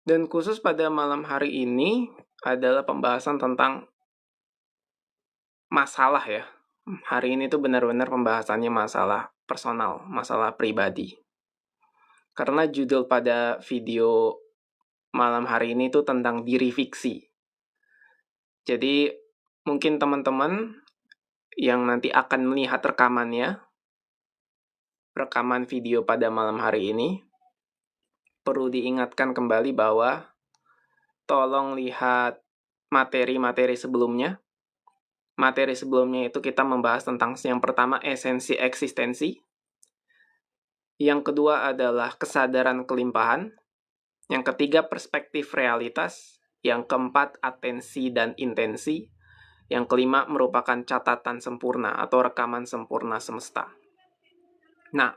Dan khusus pada malam hari ini adalah pembahasan tentang masalah ya. Hari ini tuh benar-benar pembahasannya masalah personal, masalah pribadi. Karena judul pada video malam hari ini tuh tentang diri fiksi. Jadi mungkin teman-teman yang nanti akan melihat rekaman video pada malam hari ini, perlu diingatkan kembali bahwa tolong lihat materi-materi sebelumnya. Materi sebelumnya itu kita membahas tentang yang pertama esensi eksistensi, yang kedua adalah kesadaran kelimpahan, yang ketiga perspektif realitas, yang keempat atensi dan intensi, yang kelima merupakan catatan sempurna atau rekaman sempurna semesta. Nah,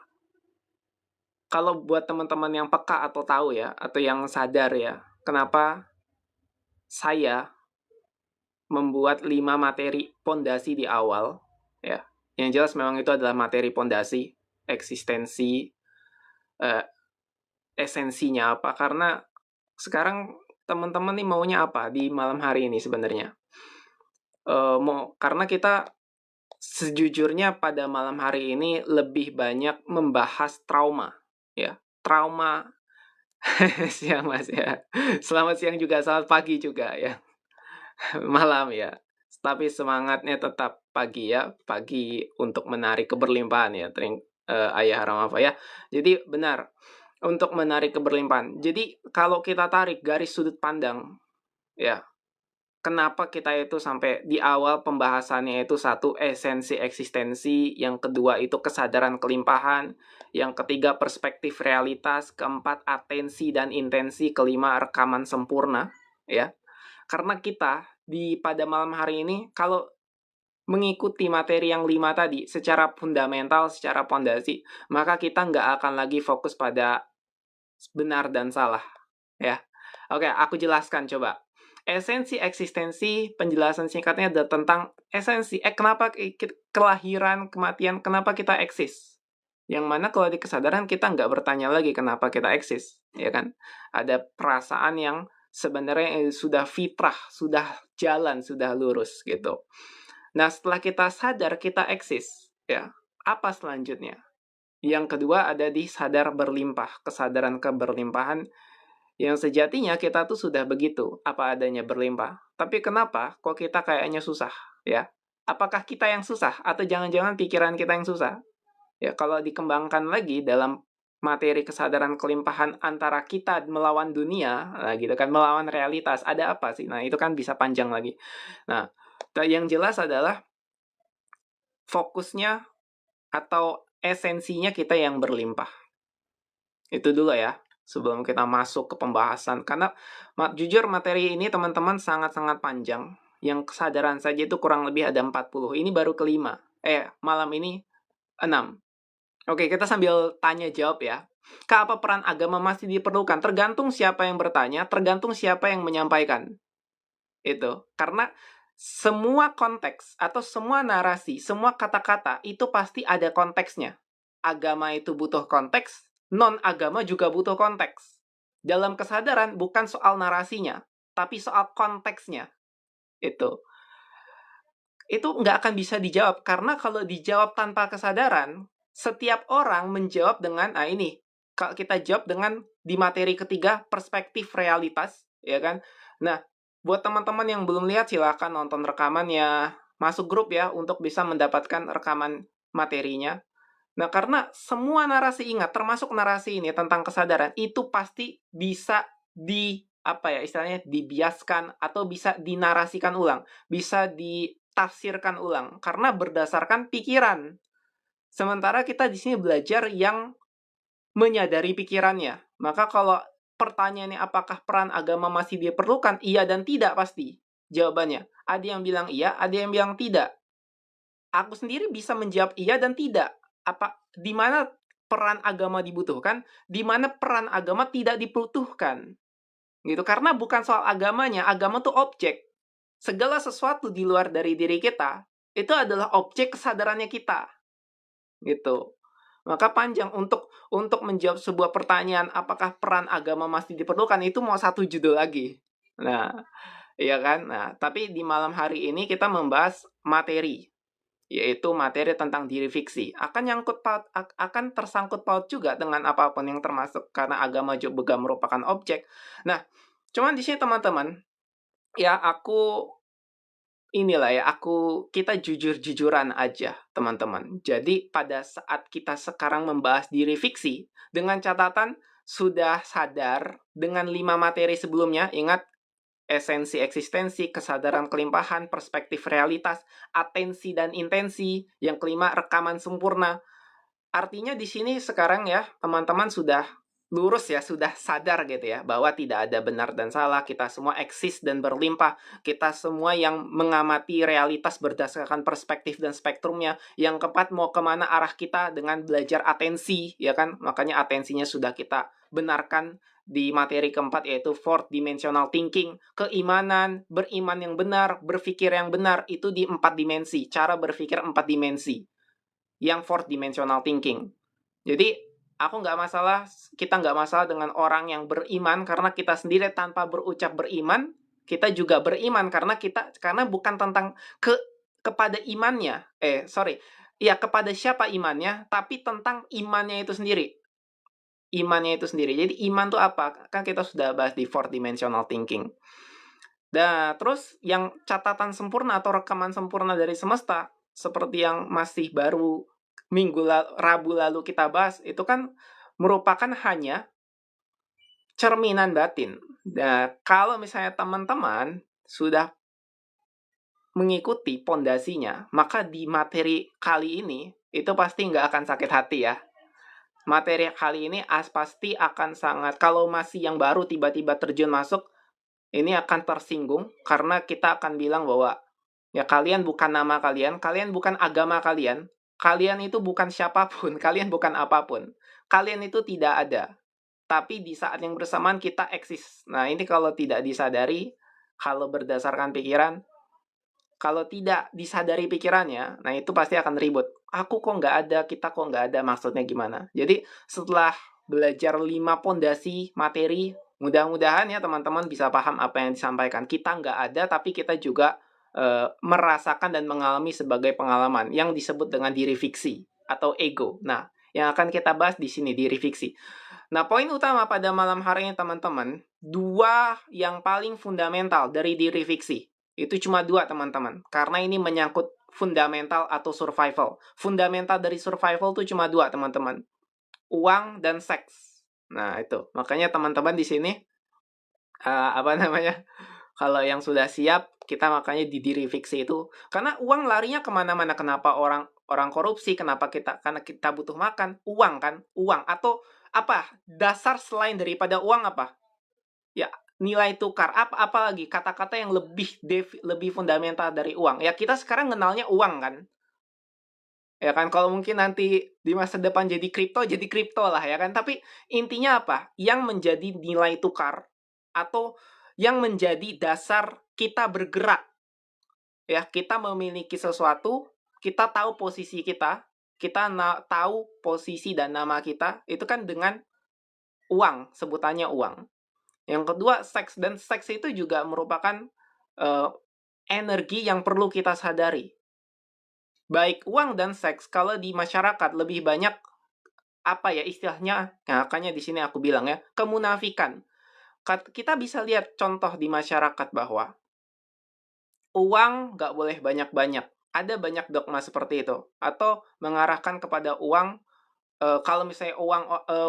kalau buat teman-teman yang peka atau tahu ya, atau yang sadar ya, kenapa saya membuat 5 materi pondasi di awal, ya. Yang jelas memang itu adalah materi pondasi, eksistensi, esensinya apa, karena sekarang teman-teman nih maunya apa di malam hari ini sebenarnya. Karena kita sejujurnya pada malam hari ini lebih banyak membahas trauma, ya. Trauma siang Mas ya. Selamat siang juga, selamat pagi juga ya. Malam ya. Tapi semangatnya tetap pagi ya, pagi untuk menarik keberlimpahan ya, Ayah Ramafa ya. Jadi benar, untuk menarik keberlimpahan. Jadi kalau kita tarik garis sudut pandang, ya, kenapa kita itu sampai di awal pembahasannya itu satu, esensi eksistensi, yang kedua itu kesadaran kelimpahan, yang ketiga perspektif realitas, keempat atensi dan intensi, kelima rekaman sempurna, ya. Karena kita pada malam hari ini, kalau mengikuti materi yang 5 tadi, secara fundamental, secara pondasi, maka kita nggak akan lagi fokus pada benar dan salah, ya. Oke, aku jelaskan coba. Esensi eksistensi, penjelasan singkatnya adalah tentang esensi, kenapa kelahiran, kematian, kenapa kita eksis. Yang mana kalau di kesadaran kita nggak bertanya lagi kenapa kita eksis, ya kan? Ada perasaan yang sebenarnya sudah fitrah, sudah jalan, sudah lurus gitu. Nah, setelah kita sadar kita eksis, ya, apa selanjutnya? Yang kedua ada di sadar berlimpah, kesadaran keberlimpahan, yang sejatinya kita tuh sudah begitu, apa adanya berlimpah. Tapi kenapa kok kita kayaknya susah, ya? Apakah kita yang susah atau jangan-jangan pikiran kita yang susah? Ya, kalau dikembangkan lagi dalam materi kesadaran kelimpahan antara kita melawan dunia, nah gitu kan, melawan realitas, ada apa sih? Nah, itu kan bisa panjang lagi. Nah, yang jelas adalah fokusnya atau esensinya kita yang berlimpah. Itu dulu ya, sebelum kita masuk ke pembahasan. Karena jujur materi ini teman-teman sangat-sangat panjang. Yang kesadaran saja itu kurang lebih ada 40. Ini baru kelima. Malam ini 6. Oke, kita sambil tanya jawab ya. Apa peran agama masih diperlukan? Tergantung siapa yang bertanya, tergantung siapa yang menyampaikan. Itu. Karena semua konteks atau semua narasi, semua kata-kata itu pasti ada konteksnya. Agama itu butuh konteks, non-agama juga butuh konteks. Dalam kesadaran bukan soal narasinya, tapi soal konteksnya. Itu nggak akan bisa dijawab, karena kalau dijawab tanpa kesadaran, setiap orang menjawab dengan, ini, kalau kita jawab dengan di materi ketiga, perspektif realitas, ya kan? Nah, buat teman-teman yang belum lihat, silakan nonton rekamannya, masuk grup ya, untuk bisa mendapatkan rekaman materinya. Nah, karena semua narasi, ingat, termasuk narasi ini tentang kesadaran, itu pasti bisa istilahnya dibiaskan atau bisa dinarasikan ulang, bisa ditafsirkan ulang karena berdasarkan pikiran. Sementara kita di sini belajar yang menyadari pikirannya. Maka kalau pertanyaannya apakah peran agama masih diperlukan? Iya dan tidak pasti. Jawabannya, ada yang bilang iya, ada yang bilang tidak. Aku sendiri bisa menjawab iya dan tidak. Di mana peran agama dibutuhkan, di mana peran agama tidak dibutuhkan. Gitu, karena bukan soal agamanya, agama tuh objek. Segala sesuatu di luar dari diri kita, itu adalah objek kesadarannya kita. Gitu. Maka panjang untuk menjawab sebuah pertanyaan apakah peran agama masih diperlukan itu mau satu judul lagi. Nah, iya kan? Nah, tapi di malam hari ini kita membahas materi, yaitu materi tentang diri fiksi. Akan tersangkut paut juga dengan apapun yang termasuk karena agama juga merupakan objek. Nah, cuman di sini teman-teman, ya kita jujur-jujuran aja, teman-teman. Jadi pada saat kita sekarang membahas diri fiksi, dengan catatan sudah sadar dengan 5 materi sebelumnya, ingat esensi eksistensi, kesadaran kelimpahan, perspektif realitas, atensi dan intensi, yang kelima rekaman sempurna. Artinya di sini sekarang ya, teman-teman sudah lurus ya, sudah sadar gitu ya, bahwa tidak ada benar dan salah, kita semua eksis dan berlimpah, kita semua yang mengamati realitas berdasarkan perspektif dan spektrumnya, yang keempat mau kemana arah kita dengan belajar atensi, ya kan, makanya atensinya sudah kita benarkan di materi keempat yaitu fourth dimensional thinking, keimanan, beriman yang benar, berpikir yang benar, itu di 4 dimensi, cara berpikir 4 dimensi yang fourth dimensional thinking. Jadi kita nggak masalah dengan orang yang beriman karena kita sendiri tanpa berucap beriman, kita juga beriman karena bukan tentang kepada imannya. Kepada siapa imannya, tapi tentang imannya itu sendiri. Imannya itu sendiri. Jadi iman itu apa? Kan kita sudah bahas di fourth dimensional thinking. Dan terus yang catatan sempurna atau rekaman sempurna dari semesta, seperti yang masih baru Rabu lalu kita bahas, itu kan merupakan hanya cerminan batin. Dan kalau misalnya teman-teman sudah mengikuti pondasinya, maka di materi kali ini itu pasti nggak akan sakit hati ya. Materi kali ini pasti akan sangat, kalau masih yang baru tiba-tiba terjun masuk, ini akan tersinggung karena kita akan bilang bahwa ya kalian bukan nama kalian bukan agama kalian itu bukan siapapun, kalian bukan apapun. Kalian itu tidak ada. Tapi di saat yang bersamaan kita eksis. Nah, ini kalau tidak disadari, kalau berdasarkan pikiran, kalau tidak disadari pikirannya, nah itu pasti akan ribut. Aku kok nggak ada, kita kok nggak ada, maksudnya gimana? Jadi setelah belajar 5 pondasi materi, mudah-mudahan ya teman-teman bisa paham apa yang disampaikan. Kita nggak ada, tapi kita juga merasakan dan mengalami sebagai pengalaman yang disebut dengan diri fiksi atau ego. Nah, yang akan kita bahas di sini diri fiksi. Nah, poin utama pada malam hari ini teman-teman, 2 yang paling fundamental dari diri fiksi. Itu cuma 2 teman-teman, karena ini menyangkut fundamental atau survival. Fundamental dari survival itu cuma 2 teman-teman, uang dan seks. Nah itu, makanya teman-teman di sini kalau yang sudah siap, kita makanya di diri fiksi itu, karena uang larinya kemana-mana. Kenapa orang korupsi? Karena kita butuh makan, uang kan, uang atau apa? Dasar selain daripada uang apa? Ya, nilai tukar, apa lagi kata-kata yang lebih fundamental dari uang. Ya kita sekarang kenalnya uang kan. Ya kan, kalau mungkin nanti di masa depan jadi kripto lah ya kan. Tapi intinya apa? Yang menjadi nilai tukar atau yang menjadi dasar kita bergerak. Ya, kita memiliki sesuatu, kita tahu posisi kita tahu posisi dan nama kita, itu kan dengan uang, sebutannya uang. Yang kedua, seks. Dan seks itu juga merupakan energi yang perlu kita sadari. Baik uang dan seks, kalau di masyarakat lebih banyak, istilahnya, nah, makanya di sini aku bilang ya, kemunafikan. Kita bisa lihat contoh di masyarakat bahwa uang nggak boleh banyak-banyak. Ada banyak dogma seperti itu. Atau mengarahkan kepada uang, kalau misalnya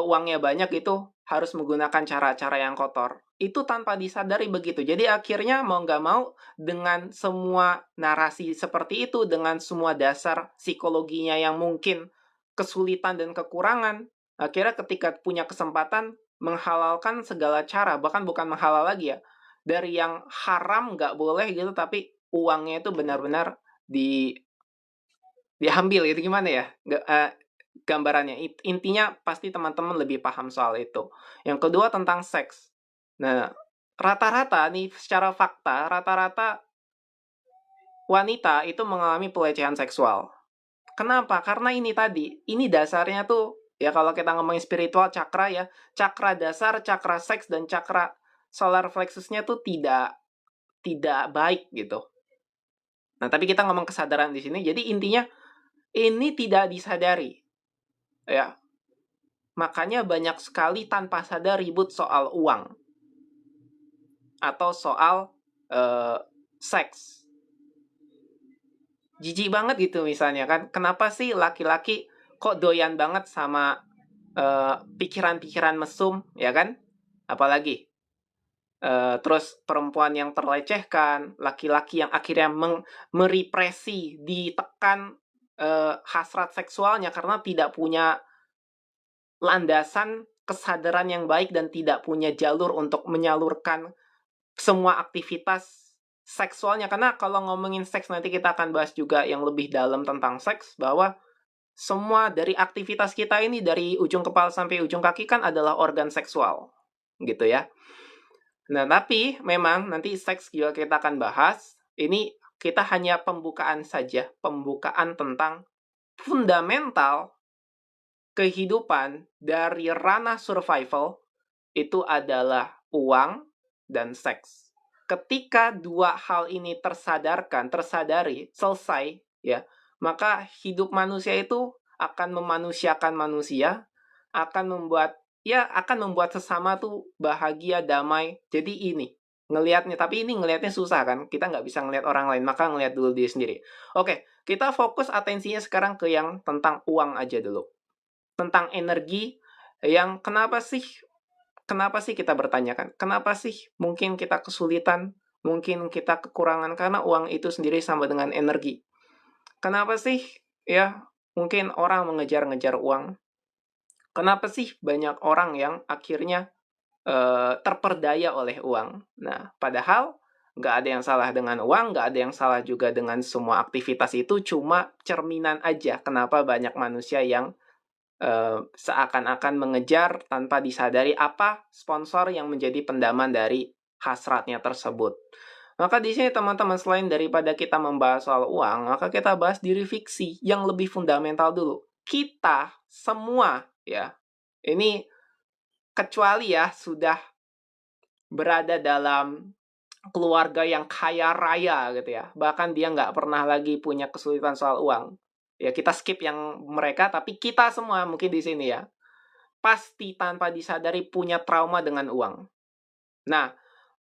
uangnya banyak itu harus menggunakan cara-cara yang kotor. Itu tanpa disadari begitu. Jadi akhirnya mau nggak mau dengan semua narasi seperti itu, dengan semua dasar psikologinya yang mungkin kesulitan dan kekurangan, akhirnya ketika punya kesempatan menghalalkan segala cara, bahkan bukan menghalal lagi ya, dari yang haram nggak boleh gitu, tapi uangnya itu benar-benar diambil gitu, gimana ya? Gambarannya. Intinya pasti teman-teman lebih paham soal itu. Yang kedua tentang seks. Nah, rata-rata nih secara fakta, rata-rata wanita itu mengalami pelecehan seksual. Kenapa? Karena ini tadi, ini dasarnya tuh, ya kalau kita ngomongin spiritual cakra ya, cakra dasar, cakra seks, dan cakra solar plexusnya tuh tidak baik gitu. Nah, tapi kita ngomong kesadaran di sini, jadi intinya ini tidak disadari. Ya. Makanya banyak sekali tanpa sadar ribut soal uang atau soal seks. Jijik banget gitu misalnya kan. Kenapa sih laki-laki kok doyan banget sama pikiran-pikiran mesum, ya kan? Apalagi terus perempuan yang terlecehkan, laki-laki yang akhirnya merepresi, ditekan hasrat seksualnya karena tidak punya landasan kesadaran yang baik dan tidak punya jalur untuk menyalurkan semua aktivitas seksualnya. Karena kalau ngomongin seks, nanti kita akan bahas juga yang lebih dalam tentang seks, bahwa semua dari aktivitas kita ini, dari ujung kepala sampai ujung kaki kan adalah organ seksual. Gitu ya. Nah, tapi memang nanti seks juga kita akan bahas. Ini kita hanya pembukaan saja. Pembukaan tentang fundamental kehidupan dari ranah survival itu adalah uang dan seks. Ketika dua hal ini tersadari, selesai, ya, maka hidup manusia itu akan memanusiakan manusia, akan membuat sesama tuh bahagia, damai. Jadi ini, tapi ini ngelihatnya susah kan, kita nggak bisa ngelihat orang lain, maka ngelihat dulu diri sendiri. Oke, kita fokus atensinya sekarang ke yang tentang uang aja dulu. Tentang energi, yang kenapa sih kita bertanyakan, kenapa sih mungkin kita kesulitan, mungkin kita kekurangan, karena uang itu sendiri sama dengan energi. Kenapa sih ya mungkin orang mengejar-ngejar uang? Kenapa sih banyak orang yang akhirnya terperdaya oleh uang? Nah, padahal nggak ada yang salah dengan uang, nggak ada yang salah juga dengan semua aktivitas itu, cuma cerminan aja kenapa banyak manusia yang seakan-akan mengejar tanpa disadari apa sponsor yang menjadi pendaman dari hasratnya tersebut. Maka di sini teman-teman, selain daripada kita membahas soal uang, maka kita bahas diri fiksi yang lebih fundamental dulu. Kita semua, ya, ini kecuali ya sudah berada dalam keluarga yang kaya raya gitu ya, bahkan dia nggak pernah lagi punya kesulitan soal uang. Ya, kita skip yang mereka, tapi kita semua mungkin di sini ya, pasti tanpa disadari punya trauma dengan uang. Nah,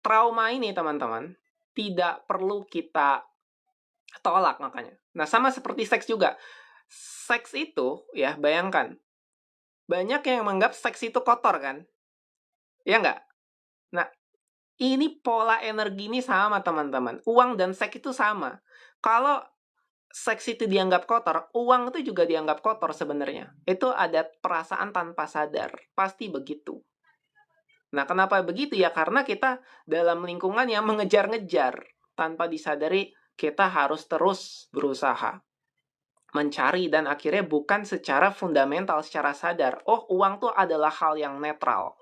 trauma ini teman-teman tidak perlu kita tolak makanya. Nah, sama seperti seks juga. Seks itu ya, bayangkan, banyak yang menganggap seks itu kotor kan? Ya nggak? Nah, ini pola energi ini sama teman-teman. Uang dan seks itu sama. Kalau seks itu dianggap kotor, uang itu juga dianggap kotor sebenarnya. Itu ada perasaan tanpa sadar. Pasti begitu. Nah, kenapa begitu ya? Karena kita dalam lingkungan yang mengejar-ngejar. Tanpa disadari, kita harus terus berusaha mencari, dan akhirnya bukan secara fundamental, secara sadar. Oh, uang tuh adalah hal yang netral.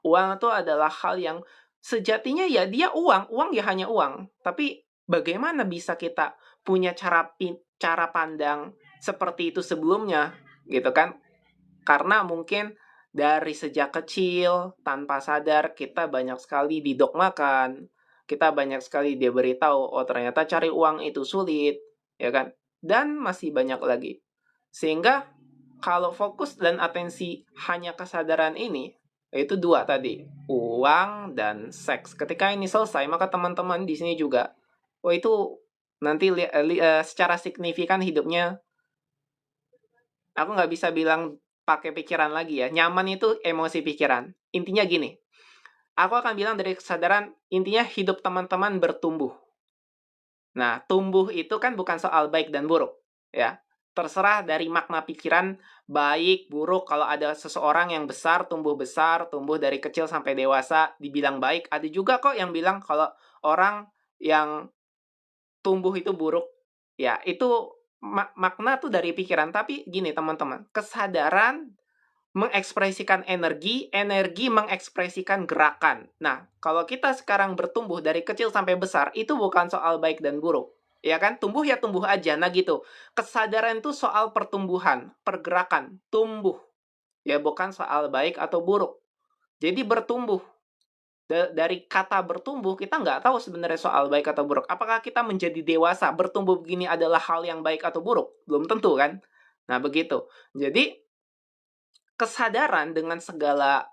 Uang itu adalah hal yang sejatinya ya dia uang. Uang ya hanya uang. Tapi bagaimana bisa kita punya cara pandang seperti itu sebelumnya, gitu kan? Karena mungkin dari sejak kecil tanpa sadar kita banyak sekali didogmakan, kita banyak sekali diberitahu, oh ternyata cari uang itu sulit, ya kan? Dan masih banyak lagi. Sehingga kalau fokus dan atensi hanya kesadaran ini, yaitu dua tadi, uang dan seks. Ketika ini selesai, maka teman-teman di sini juga, oh itu nanti secara signifikan hidupnya, aku nggak bisa bilang pakai pikiran lagi ya. Nyaman itu emosi pikiran. Intinya gini, aku akan bilang dari kesadaran, intinya hidup teman-teman bertumbuh. Nah, tumbuh itu kan bukan soal baik dan buruk, ya. Terserah dari makna pikiran, baik, buruk. Kalau ada seseorang yang besar, tumbuh dari kecil sampai dewasa, dibilang baik. Ada juga kok yang bilang kalau orang yang tumbuh itu buruk. Ya, itu makna tuh dari pikiran. Tapi gini teman-teman, kesadaran mengekspresikan energi, energi mengekspresikan gerakan. Nah, kalau kita sekarang bertumbuh dari kecil sampai besar, itu bukan soal baik dan buruk. Ya kan? Tumbuh ya tumbuh aja. Nah gitu. Kesadaran itu soal pertumbuhan, pergerakan, tumbuh. Ya bukan soal baik atau buruk. Jadi bertumbuh. Dari kata bertumbuh, kita nggak tahu sebenarnya soal baik atau buruk. Apakah kita menjadi dewasa, bertumbuh begini adalah hal yang baik atau buruk? Belum tentu kan? Nah begitu. Jadi kesadaran dengan segala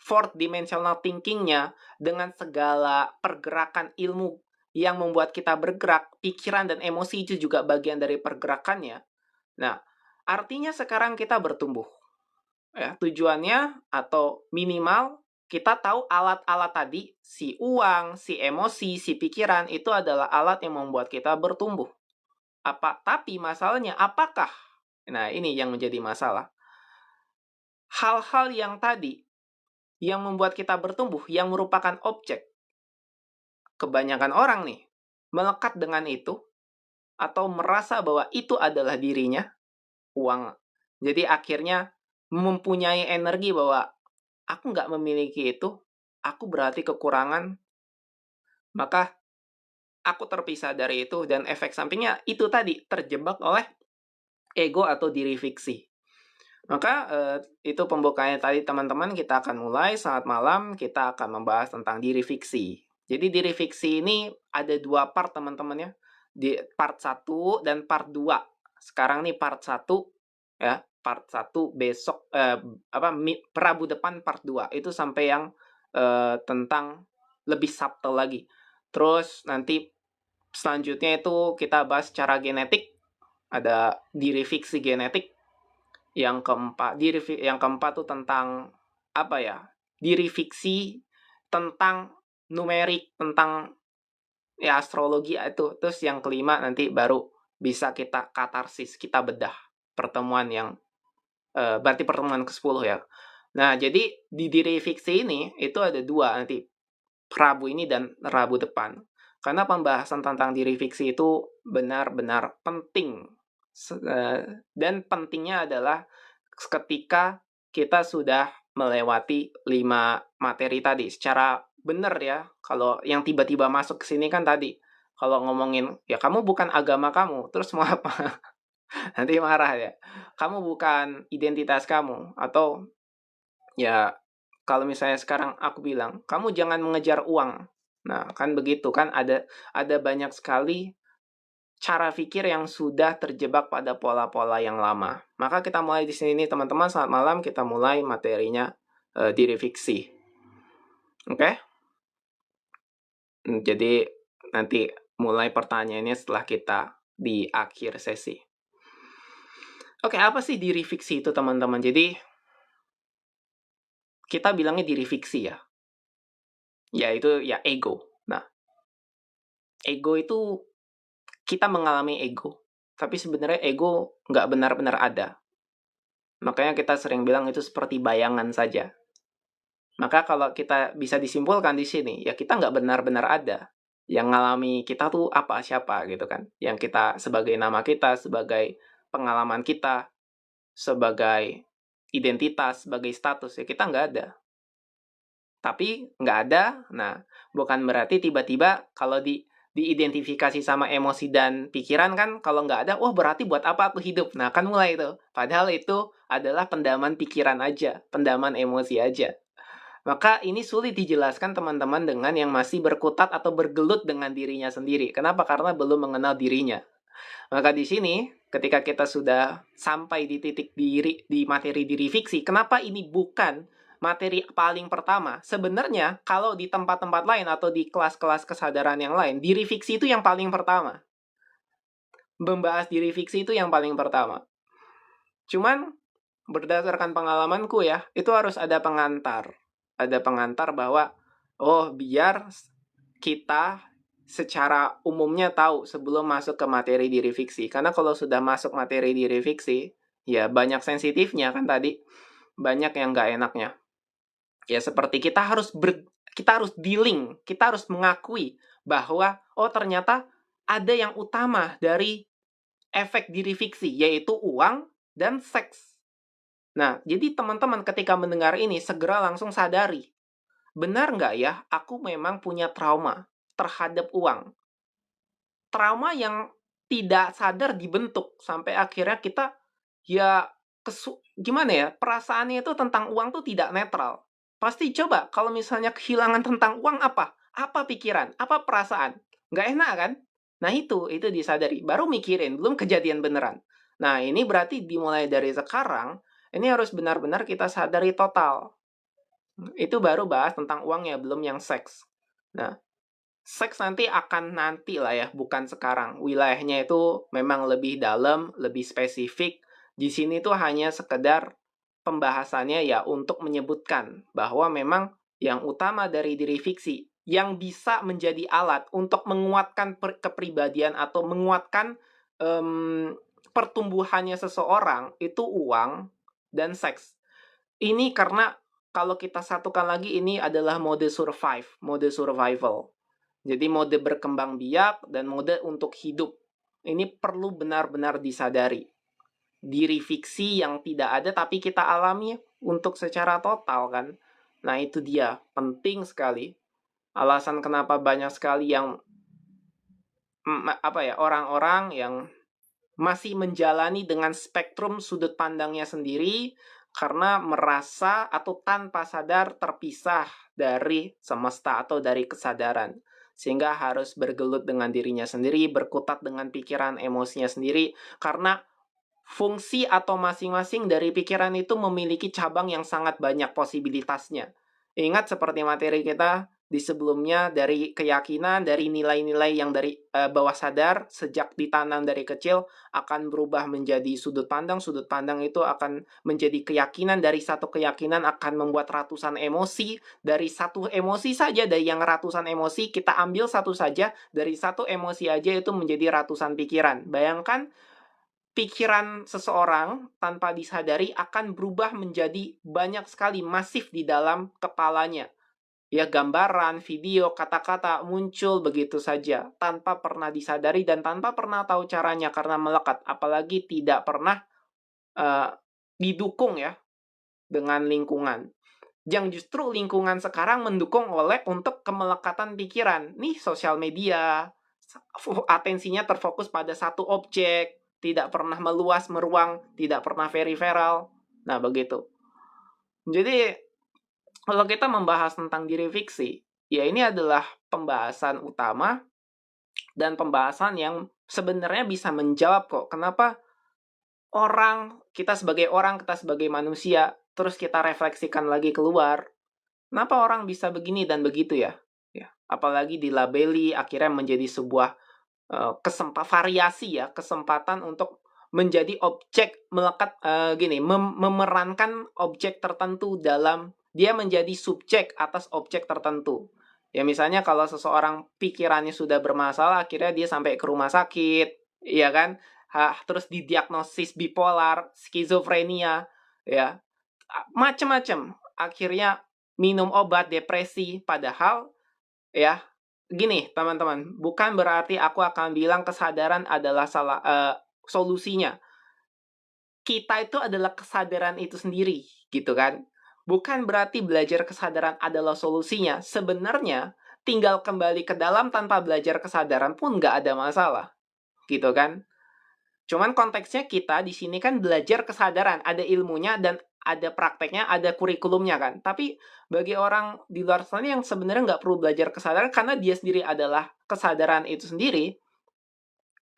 fourth dimensional thinking-nya, dengan segala pergerakan ilmu yang membuat kita bergerak, pikiran dan emosi itu juga bagian dari pergerakannya. Nah, artinya sekarang kita bertumbuh. Ya, tujuannya atau minimal kita tahu alat-alat tadi, si uang, si emosi, si pikiran, itu adalah alat yang membuat kita bertumbuh. Tapi masalahnya apakah? Nah, ini yang menjadi masalah. Hal-hal yang tadi yang membuat kita bertumbuh, yang merupakan objek, kebanyakan orang nih melekat dengan itu atau merasa bahwa itu adalah dirinya, uang. Jadi akhirnya mempunyai energi bahwa aku nggak memiliki itu, aku berarti kekurangan, maka aku terpisah dari itu, dan efek sampingnya itu tadi, terjebak oleh ego atau diri fiksi. Maka itu pembukaannya tadi teman-teman, kita akan mulai. Selamat malam, kita akan membahas tentang diri fiksi. Jadi diri fiksi ini ada 2 part teman-teman ya. Di part 1 dan part 2. Sekarang nih part 1 ya, part 1 besok Rabu depan part 2. Itu sampai yang tentang lebih subtle lagi. Terus nanti selanjutnya itu kita bahas secara genetik, ada diri fiksi genetik. Yang keempat tuh tentang apa ya? Diri fiksi tentang numerik, tentang ya astrologi itu. Terus yang kelima nanti baru bisa kita katarsis, kita bedah pertemuan yang berarti pertemuan ke-10 ya. Nah, jadi di diri fiksi ini itu ada 2 nanti, Rabu ini dan Rabu depan. Karena pembahasan tentang diri fiksi itu benar-benar penting. Dan pentingnya adalah ketika kita sudah melewati 5 materi tadi secara benar ya. Kalau yang tiba-tiba masuk ke sini kan tadi, kalau ngomongin, ya kamu bukan agama kamu, terus mau apa? Nanti marah ya. Kamu bukan identitas kamu, atau ya kalau misalnya sekarang aku bilang, kamu jangan mengejar uang. Nah, kan begitu kan, ada banyak sekali cara pikir yang sudah terjebak pada pola-pola yang lama. Maka kita mulai di sini teman-teman. Selamat malam, kita mulai materinya diri fiksi. Oke? Jadi nanti mulai pertanyaannya setelah kita di akhir sesi. Oke, apa sih diri fiksi itu teman-teman? Jadi kita bilangnya diri fiksi ya. Yaitu ya ego. Nah, ego itu kita mengalami ego. Tapi sebenarnya ego nggak benar-benar ada. Makanya kita sering bilang itu seperti bayangan saja. Maka kalau kita bisa disimpulkan di sini, ya kita nggak benar-benar ada. Yang ngalami kita tuh apa, siapa gitu kan. Yang kita sebagai nama kita, sebagai pengalaman kita, sebagai identitas, sebagai status, ya kita nggak ada. Tapi nggak ada, nah bukan berarti tiba-tiba kalau diidentifikasi sama emosi dan pikiran kan, kalau nggak ada, wah berarti buat apa aku hidup? Nah kan mulai itu. Padahal itu adalah pendaman pikiran aja, pendaman emosi aja. Maka ini sulit dijelaskan teman-teman dengan yang masih berkutat atau bergelut dengan dirinya sendiri. Kenapa? Karena belum mengenal dirinya. Maka di sini, ketika kita sudah sampai di titik di materi diri fiksi, kenapa ini bukan materi paling pertama? Sebenarnya, kalau di tempat-tempat lain atau di kelas-kelas kesadaran yang lain, diri fiksi itu yang paling pertama. Membahas diri fiksi itu yang paling pertama. Cuman, berdasarkan pengalamanku ya, itu harus ada pengantar. Ada pengantar bahwa, oh biar kita secara umumnya tahu sebelum masuk ke materi diri fiksi. Karena kalau sudah masuk materi diri fiksi, ya banyak sensitifnya kan tadi. Banyak yang nggak enaknya. Ya seperti kita harus dealing, kita harus mengakui bahwa, oh ternyata ada yang utama dari efek diri fiksi, yaitu uang dan seks. Nah, jadi teman-teman ketika mendengar ini, segera langsung sadari. Benar nggak ya, aku memang punya trauma terhadap uang. trauma yang tidak sadar dibentuk sampai akhirnya kita ya gimana ya, perasaannya itu tentang uang tuh tidak netral. Pasti coba kalau misalnya kehilangan tentang uang apa? Apa pikiran? Apa perasaan? Nggak enak kan? Nah itu disadari. Baru mikirin, belum kejadian beneran. Nah ini berarti dimulai dari sekarang, ini harus benar-benar kita sadari total. Itu baru bahas tentang uang ya, belum yang seks. Nah, seks nanti lah ya, bukan sekarang. Wilayahnya itu memang lebih dalam, lebih spesifik. Di sini tuh hanya sekedar pembahasannya ya untuk menyebutkan bahwa memang yang utama dari diri fiksi yang bisa menjadi alat untuk menguatkan kepribadian atau menguatkan pertumbuhannya seseorang itu uang dan seks. Ini karena kalau kita satukan lagi ini adalah mode survival. Jadi mode berkembang biak dan mode untuk hidup. Ini perlu benar-benar disadari. Diri fiksi yang tidak ada tapi kita alami untuk secara total kan. Nah itu dia, penting sekali. Alasan kenapa banyak sekali yang orang-orang yang masih menjalani dengan spektrum sudut pandangnya sendiri karena merasa atau tanpa sadar terpisah dari semesta atau dari kesadaran. Sehingga harus bergelut dengan dirinya sendiri, berkutat dengan pikiran emosinya sendiri, karena fungsi atau masing-masing dari pikiran itu memiliki cabang yang sangat banyak posibilitasnya. Ingat seperti materi kita di sebelumnya, dari keyakinan, dari nilai-nilai yang dari bawah sadar sejak ditanam dari kecil akan berubah menjadi sudut pandang itu akan menjadi keyakinan, dari satu keyakinan akan membuat ratusan emosi, dari satu emosi saja, dari yang ratusan emosi kita ambil satu saja, dari satu emosi aja itu menjadi ratusan pikiran. Bayangkan pikiran seseorang tanpa disadari akan berubah menjadi banyak sekali, masif di dalam kepalanya. Ya, gambaran, video, kata-kata muncul begitu saja tanpa pernah disadari dan tanpa pernah tahu caranya karena melekat, apalagi tidak pernah didukung ya dengan lingkungan. Yang justru lingkungan sekarang mendukung oleh untuk kemelekatan pikiran. Nih sosial media, atensinya terfokus pada satu objek, tidak pernah meluas, meruang, tidak pernah periferal. Nah, begitu. Jadi kalau kita membahas tentang diri fiksi, ya ini adalah pembahasan utama dan pembahasan yang sebenarnya bisa menjawab kok kenapa kita sebagai manusia, terus kita refleksikan lagi keluar, kenapa orang bisa begini dan begitu ya? Ya, apalagi dilabeli akhirnya menjadi sebuah kesempatan untuk menjadi objek melekat memerankan objek tertentu dalam dia menjadi subjek atas objek tertentu. Ya misalnya kalau seseorang pikirannya sudah bermasalah, akhirnya dia sampai ke rumah sakit, ya kan? Terus didiagnosis bipolar, skizofrenia, ya macam-macam. Akhirnya minum obat depresi, padahal ya gini teman-teman, bukan berarti aku akan bilang kesadaran adalah solusinya. Kita itu adalah kesadaran itu sendiri, gitu kan. Bukan berarti belajar kesadaran adalah solusinya. Sebenarnya, tinggal kembali ke dalam tanpa belajar kesadaran pun nggak ada masalah, gitu kan. Cuman konteksnya kita di sini kan belajar kesadaran, ada ilmunya dan ada prakteknya, ada kurikulumnya kan. Tapi bagi orang di luar sana yang sebenarnya nggak perlu belajar kesadaran karena dia sendiri adalah kesadaran itu sendiri,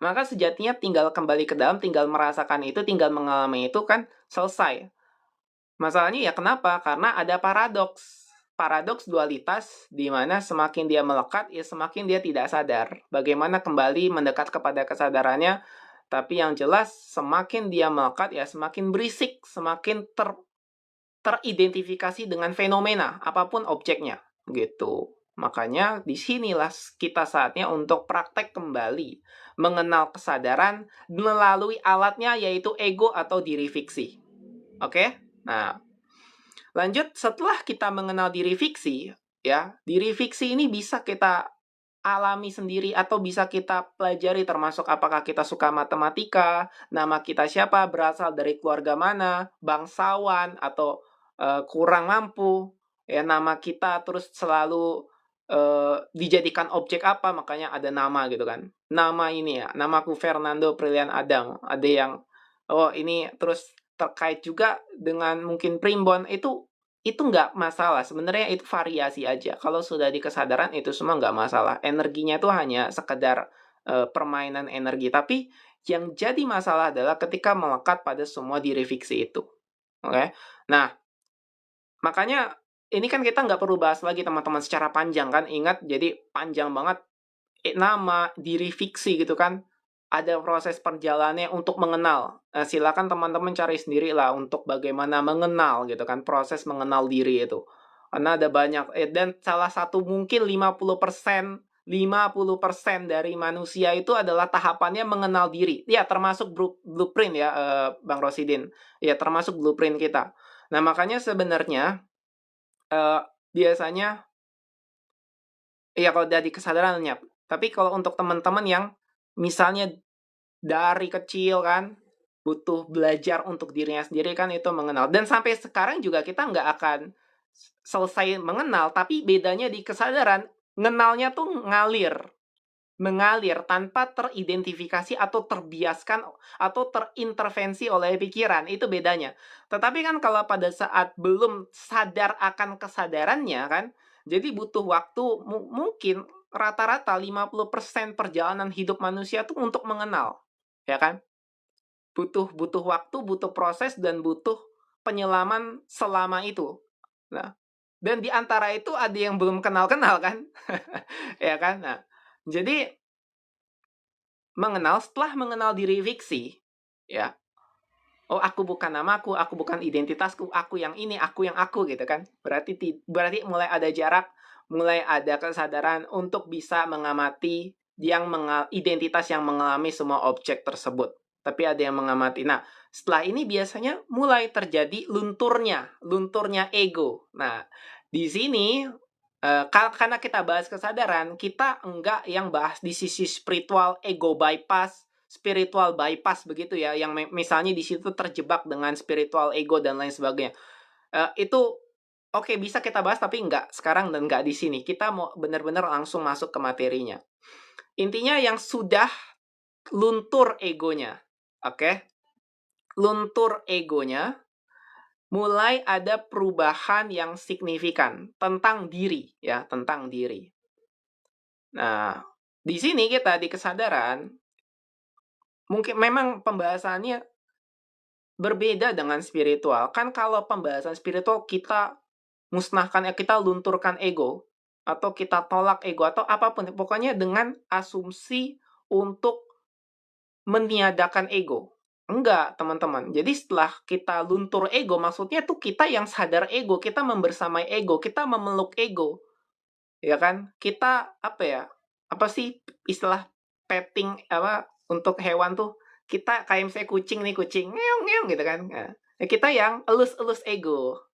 maka sejatinya tinggal kembali ke dalam, tinggal merasakan itu, tinggal mengalami itu kan selesai. Masalahnya ya kenapa? Karena ada paradoks. Paradoks dualitas di mana semakin dia melekat, ya semakin dia tidak sadar. Bagaimana kembali mendekat kepada kesadarannya, tapi yang jelas semakin dia melekat, ya semakin berisik, semakin teridentifikasi dengan fenomena, apapun objeknya. Gitu. Makanya disinilah kita saatnya untuk praktek kembali mengenal kesadaran melalui alatnya yaitu ego atau diri fiksi. Oke? Nah, lanjut setelah kita mengenal diri fiksi, ya, diri fiksi ini bisa kita alami sendiri atau bisa kita pelajari termasuk apakah kita suka matematika, nama kita siapa, berasal dari keluarga mana, bangsawan atau kurang mampu, ya nama kita terus selalu dijadikan objek apa, makanya ada nama gitu kan. Nama ini ya, namaku Fernando Prilian Adang. Ada yang, oh ini terus terkait juga dengan mungkin primbon, itu nggak masalah. Sebenarnya itu variasi aja. Kalau sudah di kesadaran itu semua nggak masalah. Energinya itu hanya sekedar permainan energi. Tapi yang jadi masalah adalah ketika melekat pada semua diri fiksi itu. Oke? Nah, makanya ini kan kita nggak perlu bahas lagi teman-teman secara panjang kan. Ingat, jadi panjang banget. Nama, diri fiksi gitu kan. Ada proses perjalanannya untuk mengenal. Silakan teman-teman cari sendiri lah untuk bagaimana mengenal gitu kan. Proses mengenal diri itu. Karena ada banyak. Dan salah satu mungkin 50% dari manusia itu adalah tahapannya mengenal diri. Ya, termasuk blueprint ya, Bang Rosidin. Ya, termasuk blueprint kita. Nah, makanya sebenarnya biasanya ya kalau dari kesadarannya. Tapi kalau untuk teman-teman yang misalnya dari kecil kan butuh belajar untuk dirinya sendiri kan itu mengenal. Dan sampai sekarang juga kita nggak akan selesai mengenal, tapi bedanya di kesadaran, ngenalnya tuh mengalir tanpa teridentifikasi atau terbiaskan atau terintervensi oleh pikiran, itu bedanya. Tetapi kan kalau pada saat belum sadar akan kesadarannya kan, jadi butuh waktu mungkin rata-rata 50% perjalanan hidup manusia tuh untuk mengenal, ya kan? Butuh waktu, butuh proses, dan butuh penyelaman selama itu. Nah, dan di antara itu ada yang belum kenal-kenal kan? Ya kan? Nah, jadi setelah mengenal diri fiksi, ya. Oh, aku bukan namaku, aku bukan identitasku, aku yang ini, aku yang aku gitu kan. Berarti mulai ada jarak, mulai ada kesadaran untuk bisa mengamati identitas yang mengalami semua objek tersebut. Tapi ada yang mengamati. Nah, setelah ini biasanya mulai terjadi lunturnya ego. Nah, di sini karena kita bahas kesadaran, kita enggak yang bahas di sisi spiritual spiritual bypass begitu ya, yang misalnya di situ terjebak dengan spiritual ego dan lain sebagainya. Itu oke, bisa kita bahas tapi enggak sekarang dan enggak di sini. Kita mau benar-benar langsung masuk ke materinya. Intinya yang sudah luntur egonya, oke? Luntur egonya, mulai ada perubahan yang signifikan tentang diri, ya, tentang diri. Nah, di sini kita di kesadaran, mungkin memang pembahasannya berbeda dengan spiritual. Kan kalau pembahasan spiritual kita musnahkan, kita lunturkan ego, atau kita tolak ego, atau apapun. Pokoknya dengan asumsi untuk meniadakan ego. Enggak, teman-teman. Jadi setelah kita luntur ego, maksudnya tuh kita yang sadar ego, kita membersamai ego, kita memeluk ego. Ya kan? Kita apa ya? Apa sih istilah petting untuk hewan tuh? Kita kayak misalnya kucing, ngeong ngeong gitu kan. Nah, kita yang elus-elus ego.